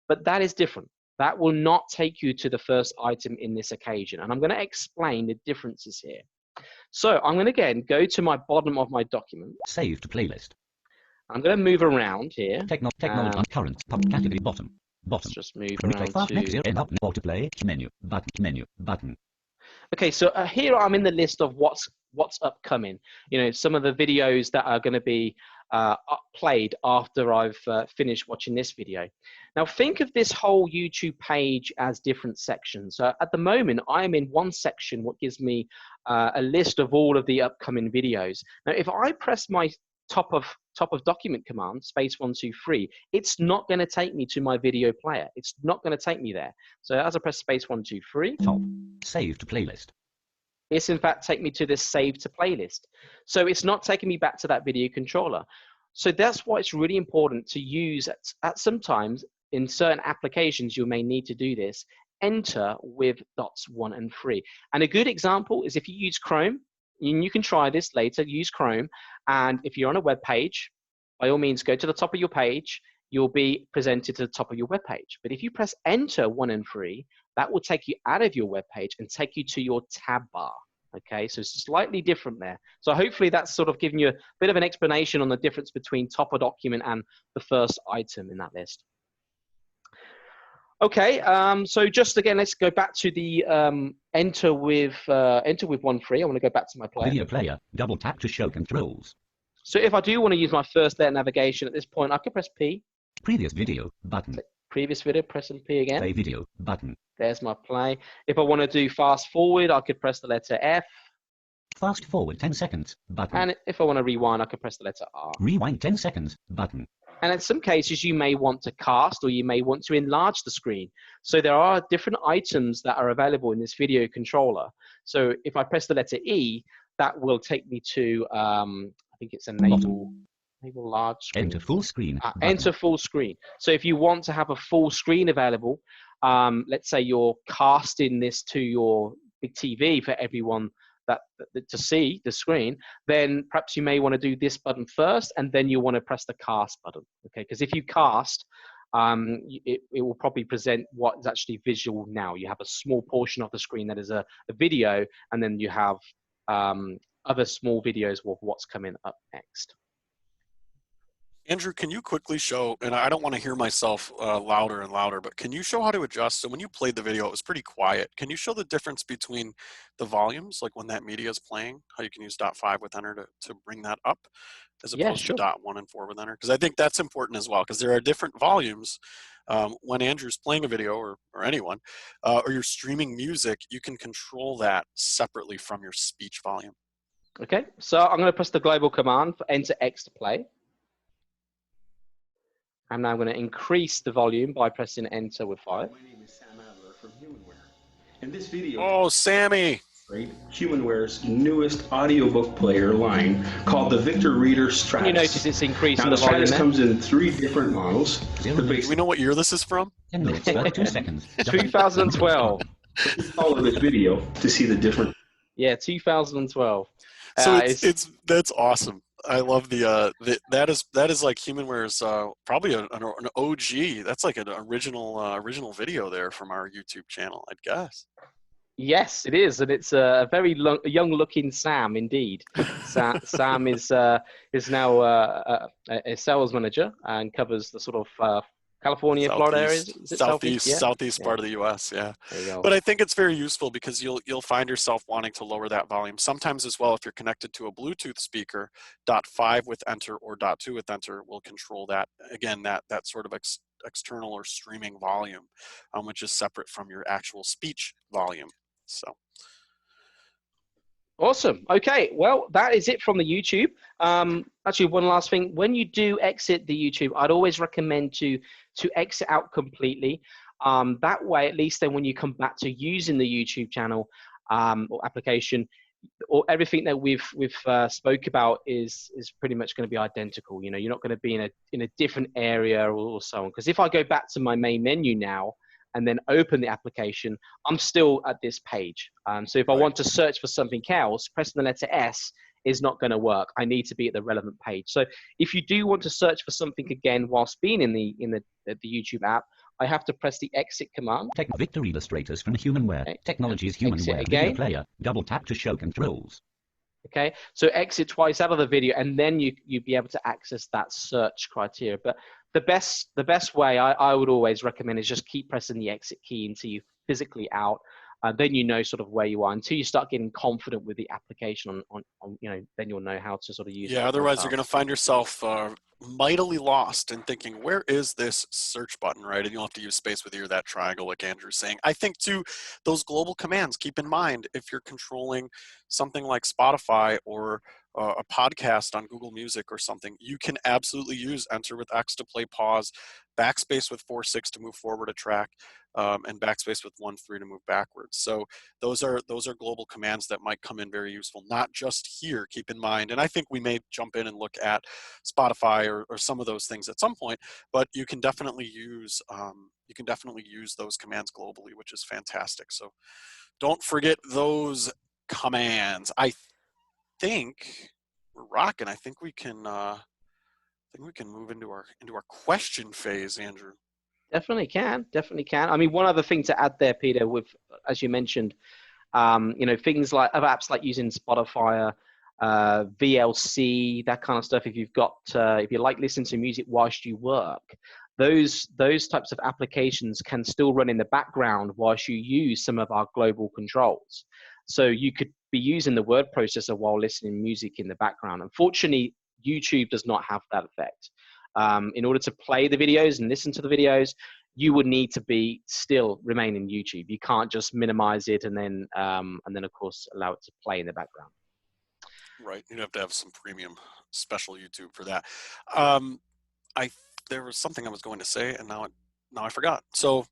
But that is different. That will not take you to the first item in this occasion. And I'm going to explain the differences here. So I'm going to again go to my bottom of my document. Save to playlist. I'm going to move around here. Technology current category bottom. Bottom. Just move around to up autoplay menu button. Okay, so here I'm in the list of what's upcoming. You know, some of the videos that are going to be played after I've finished watching this video. Now think of this whole YouTube page as different sections. So at the moment, I'm in one section, what gives me a list of all of the upcoming videos. Now, if I press my top of document command, space 1, 2, 3, it's not going to take me to my video player. It's not going to take me there. So as I press space 1, 2, 3, top, save to playlist. It's in fact take me to this save to playlist. So it's not taking me back to that video controller. So that's why it's really important to use at sometimes in certain applications you may need to do this, enter with dots 1 and 3. And a good example is if you use Chrome, and you can try this later, use Chrome, and if you're on a web page, by all means go to the top of your page, you'll be presented to the top of your web page. But if you press enter 1 and 3, that will take you out of your web page and take you to your tab bar. Okay, so it's slightly different there. So hopefully that's sort of giving you a bit of an explanation on the difference between top of document and the first item in that list. Okay, so just again, let's go back to the enter with 1, 3. I want to go back to my player. Video player, double tap to show controls. So if I do want to use my first layer navigation at this point, I can press P. Previous video button. Previous video, pressing P again. Play video button. There's my play. If I want to do fast forward, I could press the letter F. Fast forward 10 seconds button. And if I want to rewind, I can press the letter R. Rewind 10 seconds button. And in some cases, you may want to cast or you may want to enlarge the screen. So there are different items that are available in this video controller. So if I press the letter E, that will take me to, I think it's enable large screen. Enter full screen. Enter full screen. So if you want to have a full screen available, let's say you're casting this to your big TV for everyone to see the screen, then perhaps you may want to do this button first, and then you want to press the cast button. Okay, because if you cast, it will probably present what is actually visual now. You have a small portion of the screen that is a video, and then you have other small videos of what's coming up next. Andrew, can you quickly show, and I don't want to hear myself louder and louder, but can you show how to adjust? So when you played the video, it was pretty quiet. Can you show the difference between the volumes, like when that media is playing, how you can use .5 with enter to bring that up, as opposed to .1 and 4 with enter? Because I think that's important as well, because there are different volumes. When Andrew's playing a video, or anyone, or you're streaming music, you can control that separately from your speech volume. Okay, so I'm going to press the global command for enter X to play. I'm now going to increase the volume by pressing enter with 5. My name is Sam Adler from HumanWare. And this video Sammy! HumanWare's newest audiobook player line called the Victor Reader Stratus. You notice it's increasing now, the volume. Stratus comes in 3 different models. Do we know what year this is from? 10 minutes, 32 seconds. 2012. Follow this video to see the different. Yeah, 2012. So that's awesome. I love that is like HumanWare's probably an OG. That's like an original video there from our YouTube channel, I'd guess. Yes, it is, and it's a very young-looking Sam indeed. Sam is now a sales manager and covers the sort of California, Florida areas. Is it southeast part of the U.S. Yeah, there you go. But I think it's very useful because you'll find yourself wanting to lower that volume. Sometimes as well, if you're connected to a Bluetooth speaker, .5 with enter or .2 with enter will control that. Again, that sort of external or streaming volume, which is separate from your actual speech volume. So. Awesome. Okay, well, that is it from the YouTube. Actually, one last thing. When you do exit the YouTube, I'd always recommend to exit out completely. That way, at least then when you come back to using the YouTube channel or application, or everything that we've spoke about is pretty much going to be identical. You know, you're not going to be in a different area or so on. Because if I go back to my main menu now and then open the application, I'm still at this page. So if I want to search for something else, pressing the letter S is not going to work. I need to be at the relevant page. So if you do want to search for something again whilst being in the YouTube app, I have to press the exit command. Take Victor illustrators from HumanWare. Okay. Technology's Exit HumanWare again. video player. Double tap to show controls. Okay, so exit twice out of the video, and then you'd be able to access that search criteria. But the best way I would always recommend is just keep pressing the exit key until you're physically out. Then you know sort of where you are. Until you start getting confident with the application on you know, then you'll know how to sort of use it. Yeah, otherwise you're going to find yourself mightily lost and thinking, where is this search button, right? And you'll have to use space with either that triangle, like Andrew's saying. I think too, those global commands, keep in mind, if you're controlling something like Spotify or a podcast on Google Music or something, you can absolutely use enter with X to play pause, backspace with 4-6 to move forward a track, and backspace with 1-3 to move backwards. So those are global commands that might come in very useful, not just here, keep in mind. And I think we may jump in and look at Spotify or some of those things at some point, but you can definitely use those commands globally, which is fantastic. So don't forget those commands. I think we're rocking. I think we can move into our question phase, Andrew. Definitely can. I mean, one other thing to add there, Peter, with, as you mentioned, you know, things like other apps like using Spotify, VLC, that kind of stuff. If you've got, if you like listening to music whilst you work, those types of applications can still run in the background whilst you use some of our global controls. So you could be using the word processor while listening to music in the background. Unfortunately, YouTube does not have that effect. In order to play the videos and listen to the videos, you would need to be still remain in YouTube. You can't just minimize it and then of course allow it to play in the background. Right, you'd have to have some premium special YouTube for that. There was something I was going to say, and now I forgot. So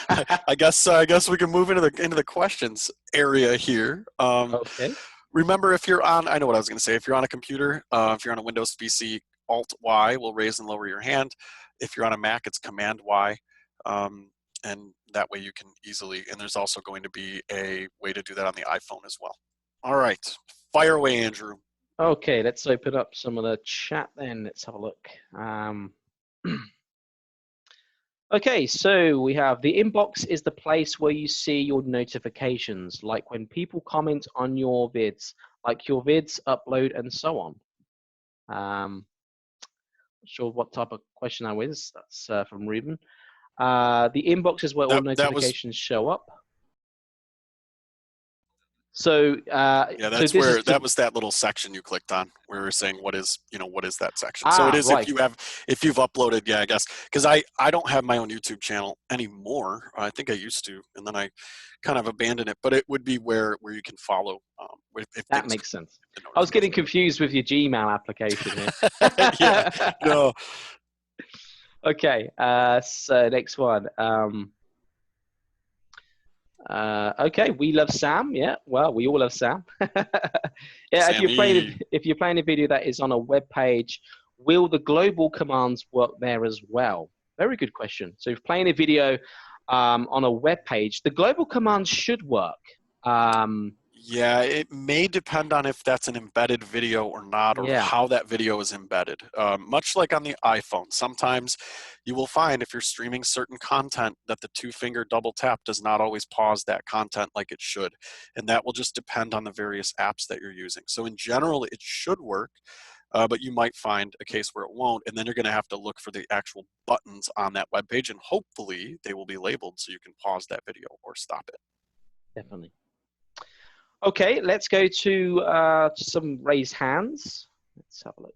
I guess we can move into the questions area here. Okay. Remember, if you're on, I know what I was going to say. If you're on a computer, if you're on a Windows PC, Alt Y will raise and lower your hand. If you're on a Mac, it's Command Y, and that way you can easily. And there's also going to be a way to do that on the iPhone as well. All right, fire away, Andrew. Okay, let's open up some of the chat then. Let's have a look. Okay, so we have the inbox is the place where you see your notifications, like when people comment on your vids, like your vids, upload, and so on. Not sure what type of question that is. That's from Ruben. The inbox is where all notifications show up. So yeah, that's so where that was that little section you clicked on where we were saying what is that section. So it is right. if you've uploaded, yeah, I guess, because I don't have my own YouTube channel anymore. I think I used to, and then I kind of abandoned it. But it would be where you can follow. If that makes sense. I was getting confused with your Gmail application here. Yeah, no. Okay, so next one. Okay, we love Sam. Yeah, well, we all love Sam. Yeah, Sammy. if you're playing a video that is on a web page, will the global commands work there as well? Very good question. So if playing a video on a web page, the global commands should work. Yeah, it may depend on if that's an embedded video or not, or how that video is embedded. Much like on the iPhone, sometimes you will find if you're streaming certain content that the 2-finger double tap does not always pause that content like it should. And that will just depend on the various apps that you're using. So in general, it should work, but you might find a case where it won't. And then you're going to have to look for the actual buttons on that web page, and hopefully they will be labeled so you can pause that video or stop it. Definitely. Okay, let's go to some raised hands. Let's have a look.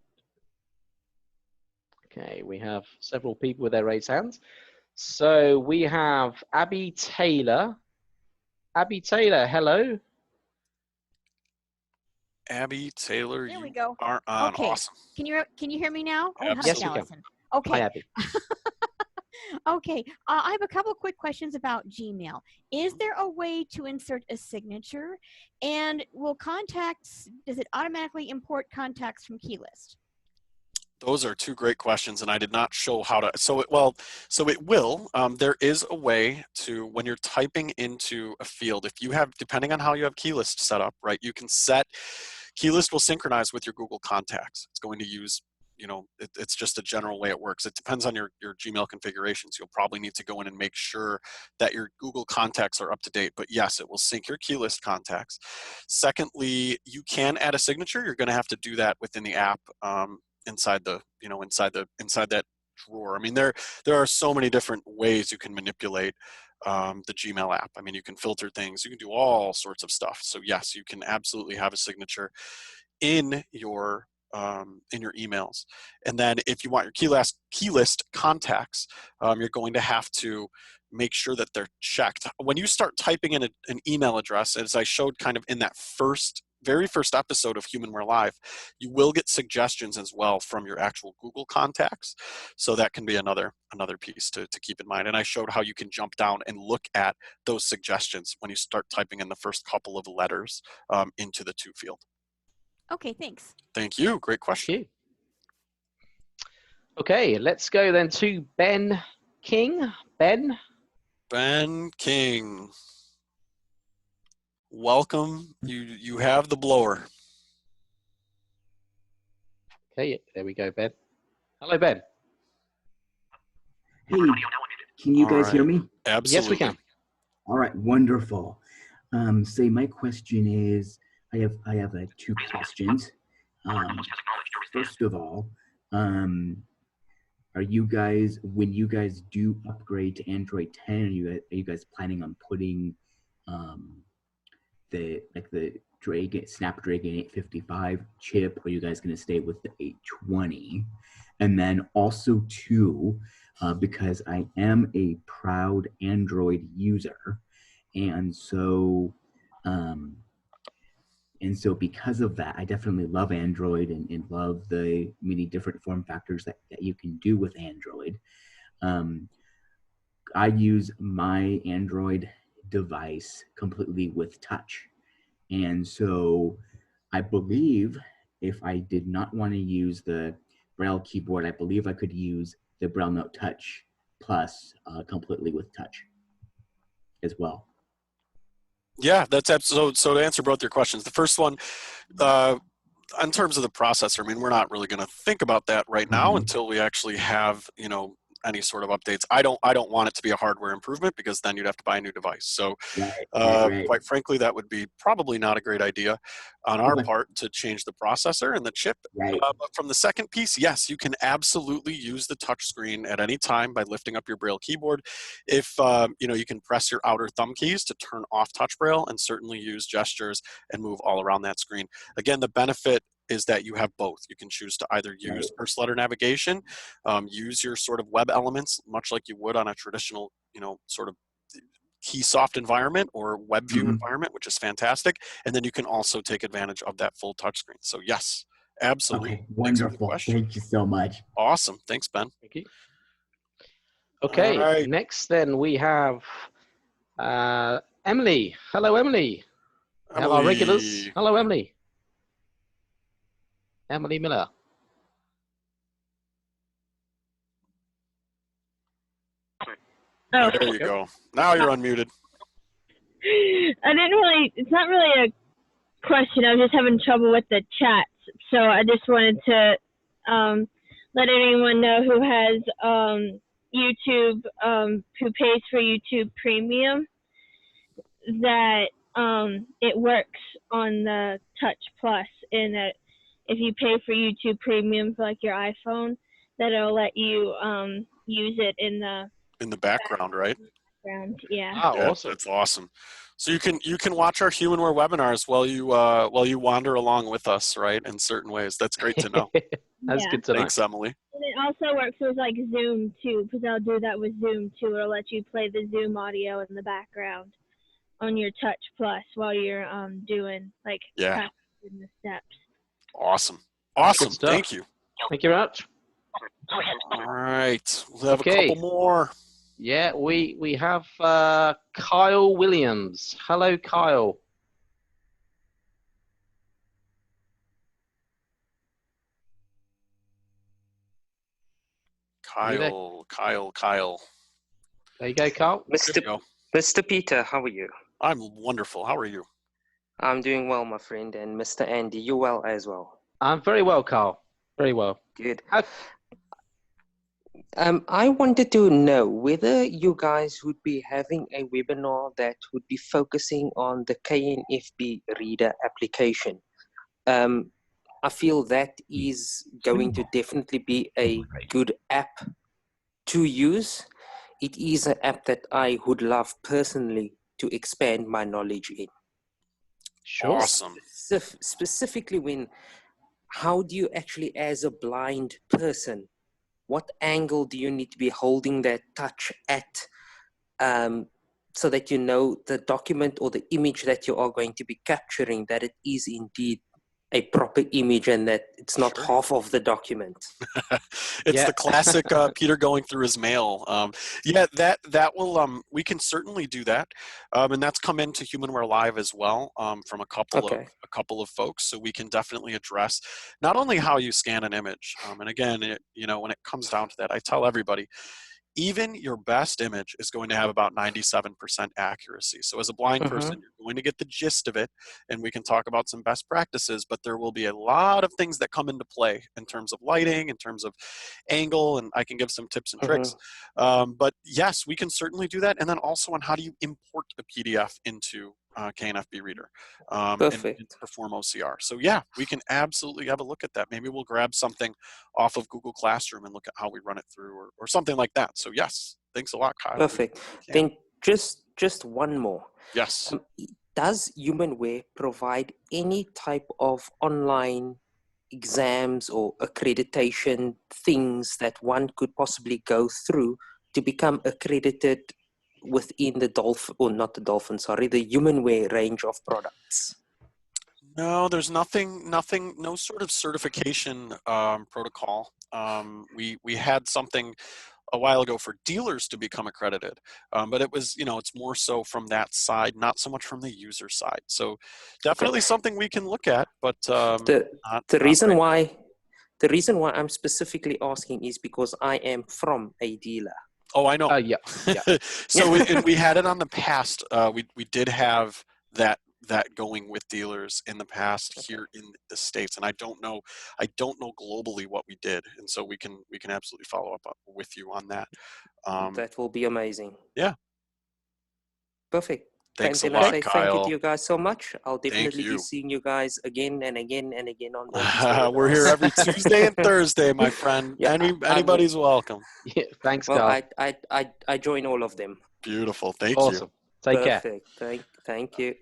Okay, we have several people with their raised hands. So we have Abby Taylor. Abby Taylor, hello. Abby Taylor, there we go. Are on. Okay. Awesome. Can you hear me now? Oh, yes, you can. Okay. Hi, Abby. Okay, I have a couple quick questions about Gmail. Is there a way to insert a signature? And will contacts, does it automatically import contacts from keylist? Those are two great questions, and I did not show how to. So it will. There is a way to, when you're typing into a field, if you have, depending on how you have keylist set up, right, you can set, keylist will synchronize with your Google Contacts. It's going to use, it's just a general way it works. It depends on your Gmail configurations. You'll probably need to go in and make sure that your Google Contacts are up to date, but yes, it will sync your keylist contacts. Secondly, you can add a signature. You're going to have to do that within the app. Inside that drawer. I mean, there are so many different ways you can manipulate the Gmail app. I mean, you can filter things, you can do all sorts of stuff. So yes, you can absolutely have a signature in your emails. And then if you want your keylist contacts, you're going to have to make sure that they're checked. When you start typing in an email address, as I showed kind of in that very first episode of HumanWare Live, you will get suggestions as well from your actual Google contacts. So that can be another piece to keep in mind. And I showed how you can jump down and look at those suggestions when you start typing in the first couple of letters into the to field. Okay, thanks. Thank you. Great question. Thank you. Okay, let's go then to Ben King. Ben King. Welcome. You have the blower. Okay, there we go, Ben. Hello, Ben. Hey, can you guys hear me? Absolutely. Yes, we can. All right, wonderful. My question is, I have two questions. First of all, are you guys, when you guys do upgrade to Android 10, are you guys planning on putting the Snapdragon 855 chip, or are you guys going to stay with the 820? And then also too, because I am a proud Android user, and so because of that, I definitely love Android and love the many different form factors that you can do with Android. I use my Android device completely with touch. And so I believe if I did not want to use the Braille keyboard, I believe I could use the BrailleNote Touch Plus completely with touch as well. Yeah, that's absolutely. So to answer both your questions, the first one, in terms of the processor, I mean, we're not really going to think about that right now until we actually have, any sort of updates. I don't want it to be a hardware improvement, because then you'd have to buy a new device. So Right. quite frankly, that would be probably not a great idea on our part to change the processor and the chip. Right. But from the second piece, yes, you can absolutely use the touch screen at any time by lifting up your Braille keyboard. If you can press your outer thumb keys to turn off touch Braille, and certainly use gestures and move all around that screen. Again, the benefit is that you have both. You can choose to either use first letter navigation, use your sort of web elements, much like you would on a traditional, sort of Keysoft environment or WebView environment, which is fantastic. And then you can also take advantage of that full touchscreen. So yes, absolutely. Okay, wonderful. Thank you so much. Awesome. Thanks, Ben. Thank you. Okay, next then we have Emily. Hello, Emily. We have our regulars. Hello, Emily. Emily Miller. Oh. There you go. Now you're unmuted. It's not really a question. I was just having trouble with the chats. So I just wanted to let anyone know who has YouTube, who pays for YouTube Premium, that it works on the Touch Plus, and that if you pay for YouTube Premium for like your iPhone, that it'll let you use it in the background, right? Yeah. Oh, awesome. That's awesome. So you can watch our HumanWare webinars while you wander along with us, right? In certain ways. That's great to know. That's good to know. Thanks, Emily. And it also works with like Zoom too, because I'll do that with Zoom too. It'll let you play the Zoom audio in the background on your Touch Plus while you're doing like practicing the steps. Awesome. Good stuff. Thank you. Thank you very much. All right. We'll have a couple more. Yeah, we have Kyle Williams. Hello, Kyle. Kyle. There you go, Kyle. There you go. Mr. Peter, how are you? I'm wonderful. How are you? I'm doing well, my friend, and Mr. Andy, you well as well? I'm very well, Carl. Very well. Good. I wanted to know whether you guys would be having a webinar that would be focusing on the KNFB Reader application. I feel that is going to definitely be a good app to use. It is an app that I would love personally to expand my knowledge in. Sure. Awesome. Specifically how do you actually, as a blind person, what angle do you need to be holding that touch at so that you know the document or the image that you are going to be capturing, that it is indeed a proper image and that it's not half of the document. It's the classic Peter going through his mail. Yeah, that will we can certainly do that, and that's come into HumanWare Live as well from a couple of folks. So we can definitely address not only how you scan an image, and again, when it comes down to that, I tell everybody, even your best image is going to have about 97% accuracy. So as a blind person, you're going to get the gist of it, and we can talk about some best practices, but there will be a lot of things that come into play in terms of lighting, in terms of angle, and I can give some tips and tricks. But yes, we can certainly do that. And then also on how do you import a PDF into KNFB Reader and perform OCR. So yeah, we can absolutely have a look at that. Maybe we'll grab something off of Google Classroom and look at how we run it through or something like that. So yes, thanks a lot, Kyle. Perfect. Then just one more. Yes. Does HumanWare provide any type of online exams or accreditation things that one could possibly go through to become accredited within the the HumanWare range of products? No, there's nothing, no sort of certification protocol. We had something a while ago for dealers to become accredited, but it was, it's more so from that side, not so much from the user side. So definitely something we can look at, but the reason why I'm specifically asking is because I am from a dealer. Oh, I know. Yeah. So we had it on the past. We did have that going with dealers in the past here in the States, and I don't know globally what we did, and so we can absolutely follow up with you on that. That will be amazing. Yeah. Perfect. Thanks and a lot, I say Kyle. Thank you to you guys so much. I'll definitely be seeing you guys again and again and again on Wednesday. We're here every Tuesday and Thursday, my friend. Yeah, anybody's welcome. Yeah, thanks, Kyle. I join all of them. Beautiful. Thank you. Take care. Thank you.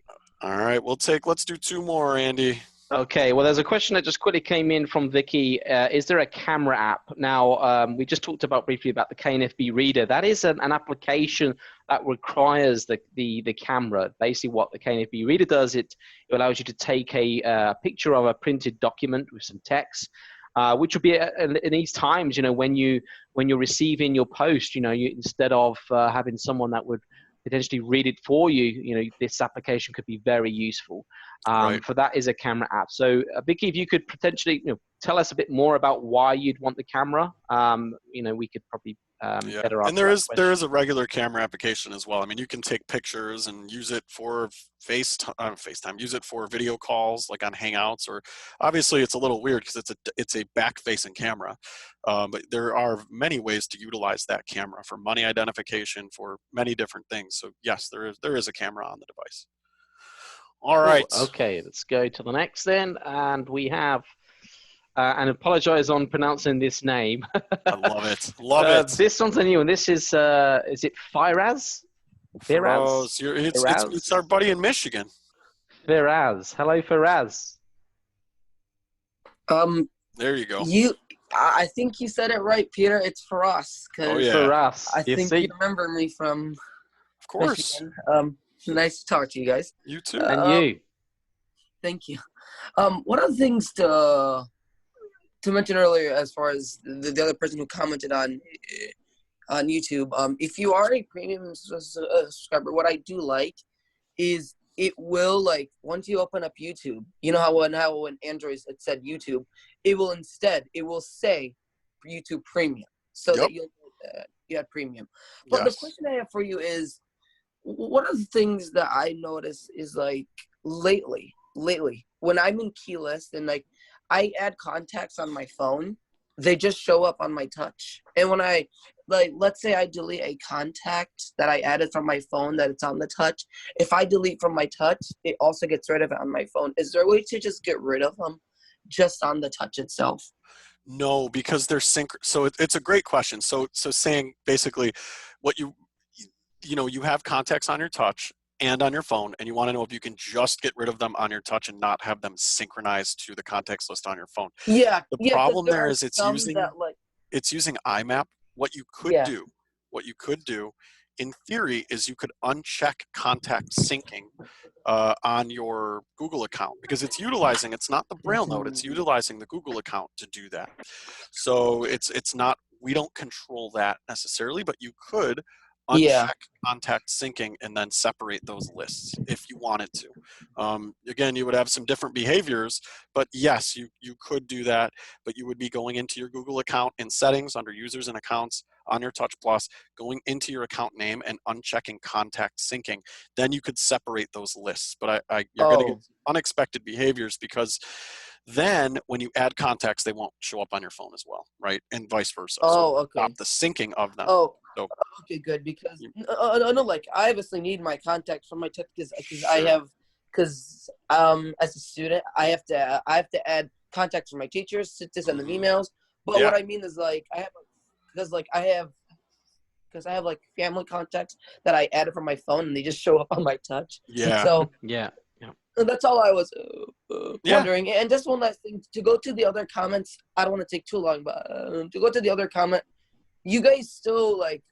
All right, let's do two more, Andy. Okay, well, there's a question that just quickly came in from Vicky. Is there a camera app? Now, we just talked briefly about the KNFB Reader. That is an application that requires the camera. Basically, what the KNFB Reader does, it allows you to take a picture of a printed document with some text, which would be in these times, when you're receiving your post, instead of having someone that would potentially read it for you, this application could be very useful. For that is a camera app. So Vicky, if you could potentially tell us a bit more about why you'd want the camera, we could probably better answer. And there is a regular camera application as well. I mean, you can take pictures and use it for FaceTime, use it for video calls like on Hangouts, or obviously it's a little weird because it's a back-facing camera. But there are many ways to utilize that camera for money identification, for many different things. So yes, there is a camera on the device. All right. Okay, let's go to the next then. And we have, and apologize on pronouncing this name. I love it. Love it. This one's a new one. This is it Firaz? Firaz. It's our buddy in Michigan. Firaz. Hello, Firaz. There you go. I think you said it right, Peter. It's for us. Oh, yeah. For us. I think you remember me from Of course. Michigan. Nice to talk to you guys. You too. And you. Thank you. One of the things to mention earlier, as far as the other person who commented on on YouTube. If you are a premium subscriber, what I do like is it will, like, once you open up YouTube, you know how when Android it said YouTube, it will say YouTube Premium, so that you have premium. But the question I have for you is, one of the things that I notice is, like, lately when I'm in keyless and, like, I add contacts on my phone, they just show up on my touch. And when I, like, let's say I delete a contact that I added from my phone that it's on the touch, if I delete from my touch, it also gets rid of it on my phone. Is there a way to just get rid of them just on the touch itself? No, because they're so it's a great question. So saying basically what you have contacts on your touch and on your phone, and you want to know if you can just get rid of them on your touch and not have them synchronized to the contacts list on your phone. Yeah. The problem there is it's using IMAP. What you could do in theory is you could uncheck contact syncing on your Google account, because it's not the BrailleNote, it's utilizing the Google account to do that. So it's not, we don't control that necessarily, but you could uncheck contact syncing and then separate those lists if you wanted to. Again, you would have some different behaviors, but yes, you could do that, but you would be going into your Google account in settings under users and accounts on your Touch Plus, going into your account name and unchecking contact syncing. Then you could separate those lists, but you're going to get unexpected behaviors, because then when you add contacts, they won't show up on your phone as well, right? And vice versa. Stop the syncing of them. Okay, good, because no, like, I obviously need my contacts from my touch, because as a student, I have to add contacts from my teachers to send them emails. But what I mean is, like, I have like family contacts that I added from my phone, and they just show up on my touch. Yeah. So that's all I was wondering. Yeah. And just one last thing, to go to the other comments, I don't want to take too long, but to go to the other comment, you guys still, like,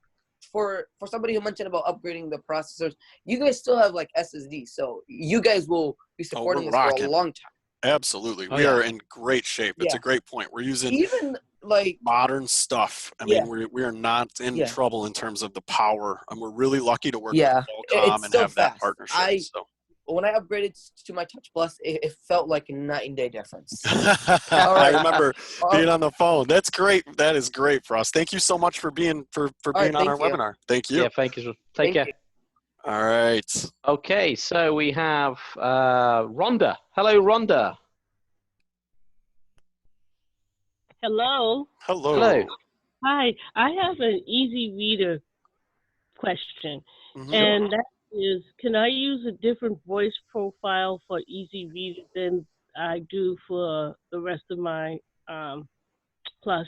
for somebody who mentioned about upgrading the processors, you guys still have, like, SSD, so you guys will be supporting this for a long time. Absolutely. We are in great shape. It's a great point. We're using even, like, modern stuff. I mean, we are not in trouble in terms of the power, and we're really lucky to work with Qualcomm and have that partnership. When I upgraded to my Touch Plus, it felt like a night and day difference. I remember being on the phone. That's great. That is great for us. Thank you so much for being on our webinar. Thank you. Yeah, thank you. Take care. All right. Okay, so we have Rhonda. Hello, Rhonda. Hello. Hello. Hi. I have an easy reader question, and that is, can I use a different voice profile for easy reader than I do for the rest of my Plus?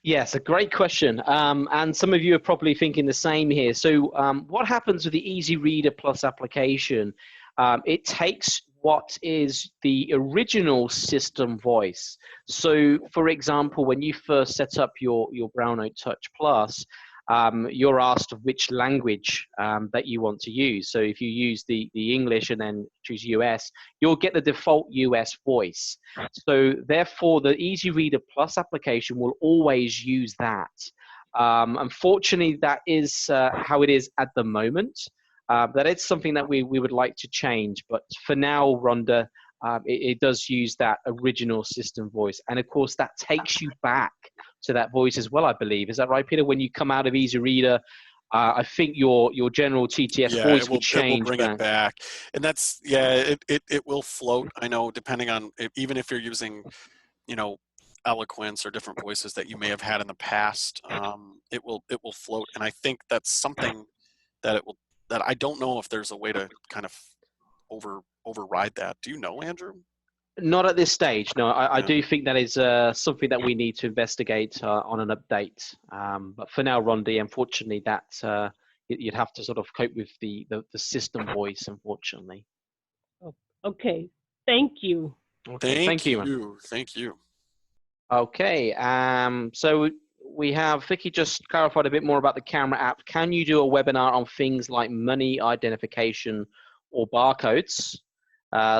Yes, a great question. And some of you are probably thinking the same here. So what happens with the Easy Reader Plus application? It takes what is the original system voice. So for example, when you first set up your BrailleNote Touch Plus, you're asked of which language that you want to use. So if you use the English and then choose US, you'll get the default US voice. So therefore, the Easy Reader Plus application will always use that. Unfortunately, that is how it is at the moment. That is something that we would like to change. But for now, Rhonda, it does use that original system voice. And of course, that takes you back to that voice as well, I believe. Is that right, Peter? When you come out of Easy Reader, I think your general TTS voice will change. It will bring it back. And that's, it will float. I know, depending on, even if you're using, eloquence or different voices that you may have had in the past, it will float. And I think that's something that I don't know if there's a way to kind of override that. Do you know, Andrew? Not at this stage. No, I do think that is something that we need to investigate on an update. But for now, Rhonda, unfortunately, that you'd have to sort of cope with the system voice, unfortunately. Okay. Thank you. Okay. Thank you. Thank you. Okay. So we have Vicky just clarified a bit more about the camera app. Can you do a webinar on things like money identification or barcodes?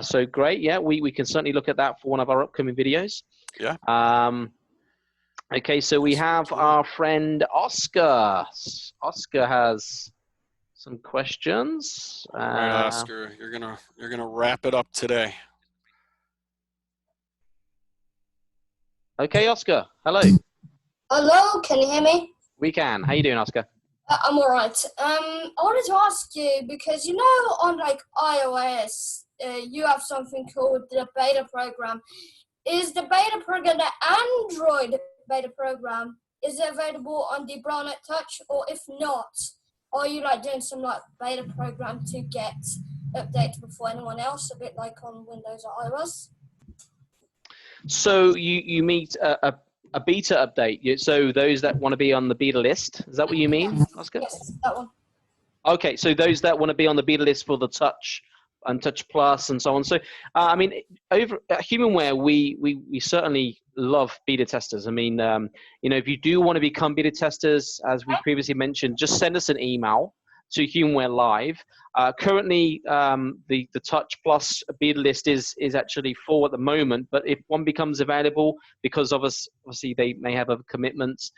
So great, yeah, we can certainly look at that for one of our upcoming videos. Yeah. Okay, so we have our friend Oscar. Oscar has some questions. All right, Oscar, you're gonna wrap it up today. Okay, Oscar. Hello. Hello, can you hear me? We can. How you doing, Oscar? I'm alright. I wanted to ask you because you know on like iOS, you have something called the beta program. Is the beta program the Android beta program? Is it available on the BrailleNote Touch, or if not, are you like doing some like beta program to get updated before anyone else, a bit like on Windows or iOS? So you meet a beta update. So those that want to be on the beta list, is that what you mean, Oscar? Yes, that one. Okay, so those that want to be on the beta list for the Touch and Touch Plus and so on. So, I mean, over at HumanWare, we certainly love beta testers. I mean, you know, if you do want to become beta testers, as we previously mentioned, just send us an email to HumanWare Live. Currently, the Touch Plus beta list is actually full at the moment, but if one becomes available, because of us, obviously they may have other commitments,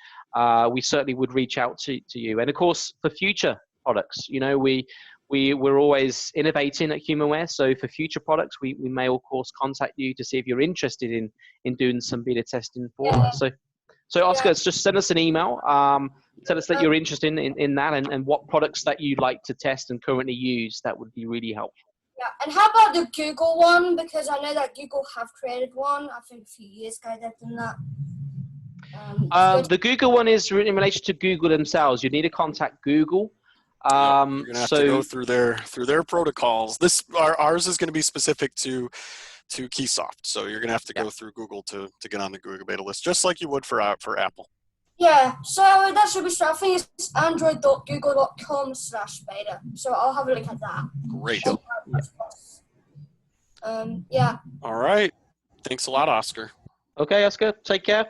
we certainly would reach out to you. And of course, for future products, you know, we're always innovating at HumanWare. So for future products, we may of course contact you to see if you're interested in doing some beta testing for us. So Oscar, just send us an email. Tell us that you're interested in that and what products that you'd like to test and currently use. That would be really helpful. Yeah, and how about the Google one? Because I know that Google have created one. I think a few years ago they've done that. The Google one is in relation to Google themselves. You need to contact Google. You're gonna have to go through their protocols. Ours is going to be specific to Keysoft, so you're going to have to go through Google to get on the Google beta list, just like you would for Apple. Yeah, so that should be straight. I think it's android.google.com/beta. So I'll have a look at that. Great. Yeah. All right. Thanks a lot, Oscar. Okay, Oscar. Take care.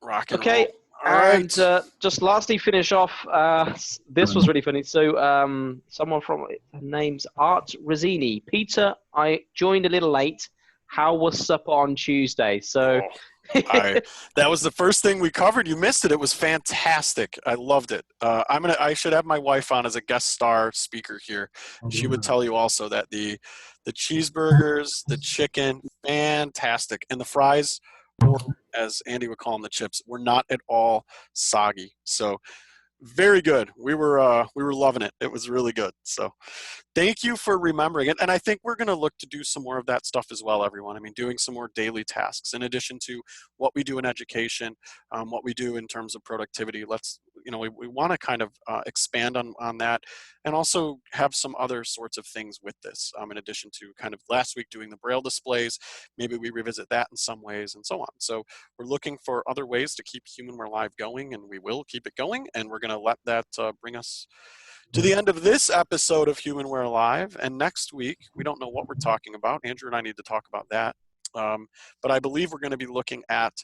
Rock and roll. Right. And just lastly, finish off. This was really funny. So someone from, her name's Art Rosini. Peter, I joined a little late. How was supper on Tuesday? So that was the first thing we covered. You missed it. It was fantastic. I loved it. I should have my wife on as a guest star speaker here. She would tell you also that the cheeseburgers, the chicken, fantastic, and the fries, or as Andy would call them, the chips, were not at all soggy. So very good. We were loving it. It was really good. So thank you for remembering it. And I think we're going to look to do some more of that stuff as well, everyone. I mean, doing some more daily tasks in addition to what we do in education, what we do in terms of productivity. We want to kind of expand on that and also have some other sorts of things with this in addition to kind of last week doing the Braille displays. Maybe we revisit that in some ways and so on. So we're looking for other ways to keep HumanWare Live going, and we will keep it going. And we're going to let that bring us to the end of this episode of HumanWare Live. And next week, we don't know what we're talking about. Andrew and I need to talk about that. But I believe we're going to be looking at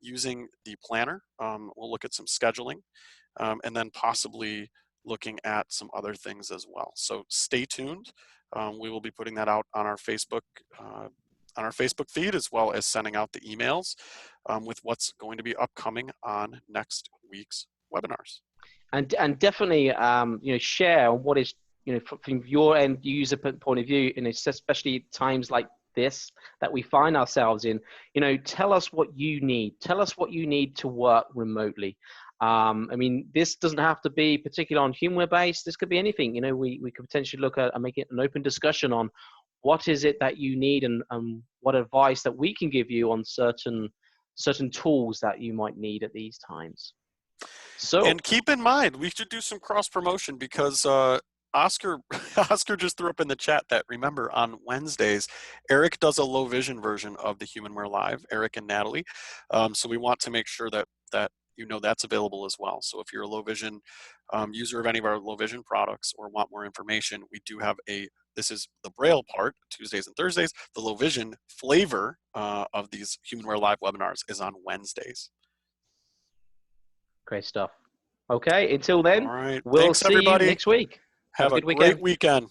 using the planner. We'll look at some scheduling and then possibly looking at some other things as well. So stay tuned. We will be putting that out on our Facebook feed, as well as sending out the emails with what's going to be upcoming on next week's webinars. And definitely, share what is, from your end user point of view, and especially times like this that we find ourselves in. Tell us what you need. Tell us what you need to work remotely. I mean, this doesn't have to be particularly on HumanWare based. This could be anything. We could potentially look at and make it an open discussion on what is it that you need and what advice that we can give you on certain tools that you might need at these times. And keep in mind, we should do some cross promotion because Oscar just threw up in the chat that, remember, on Wednesdays, Eric does a low vision version of the HumanWare Live, Eric and Natalie. So we want to make sure that that's available as well. So if you're a low vision user of any of our low vision products or want more information, we do have this is the Braille part, Tuesdays and Thursdays. The low vision flavor of these HumanWare Live webinars is on Wednesdays. Great stuff. Okay, until then, all right. We'll Thanks, see everybody. you next week. Have a good great weekend.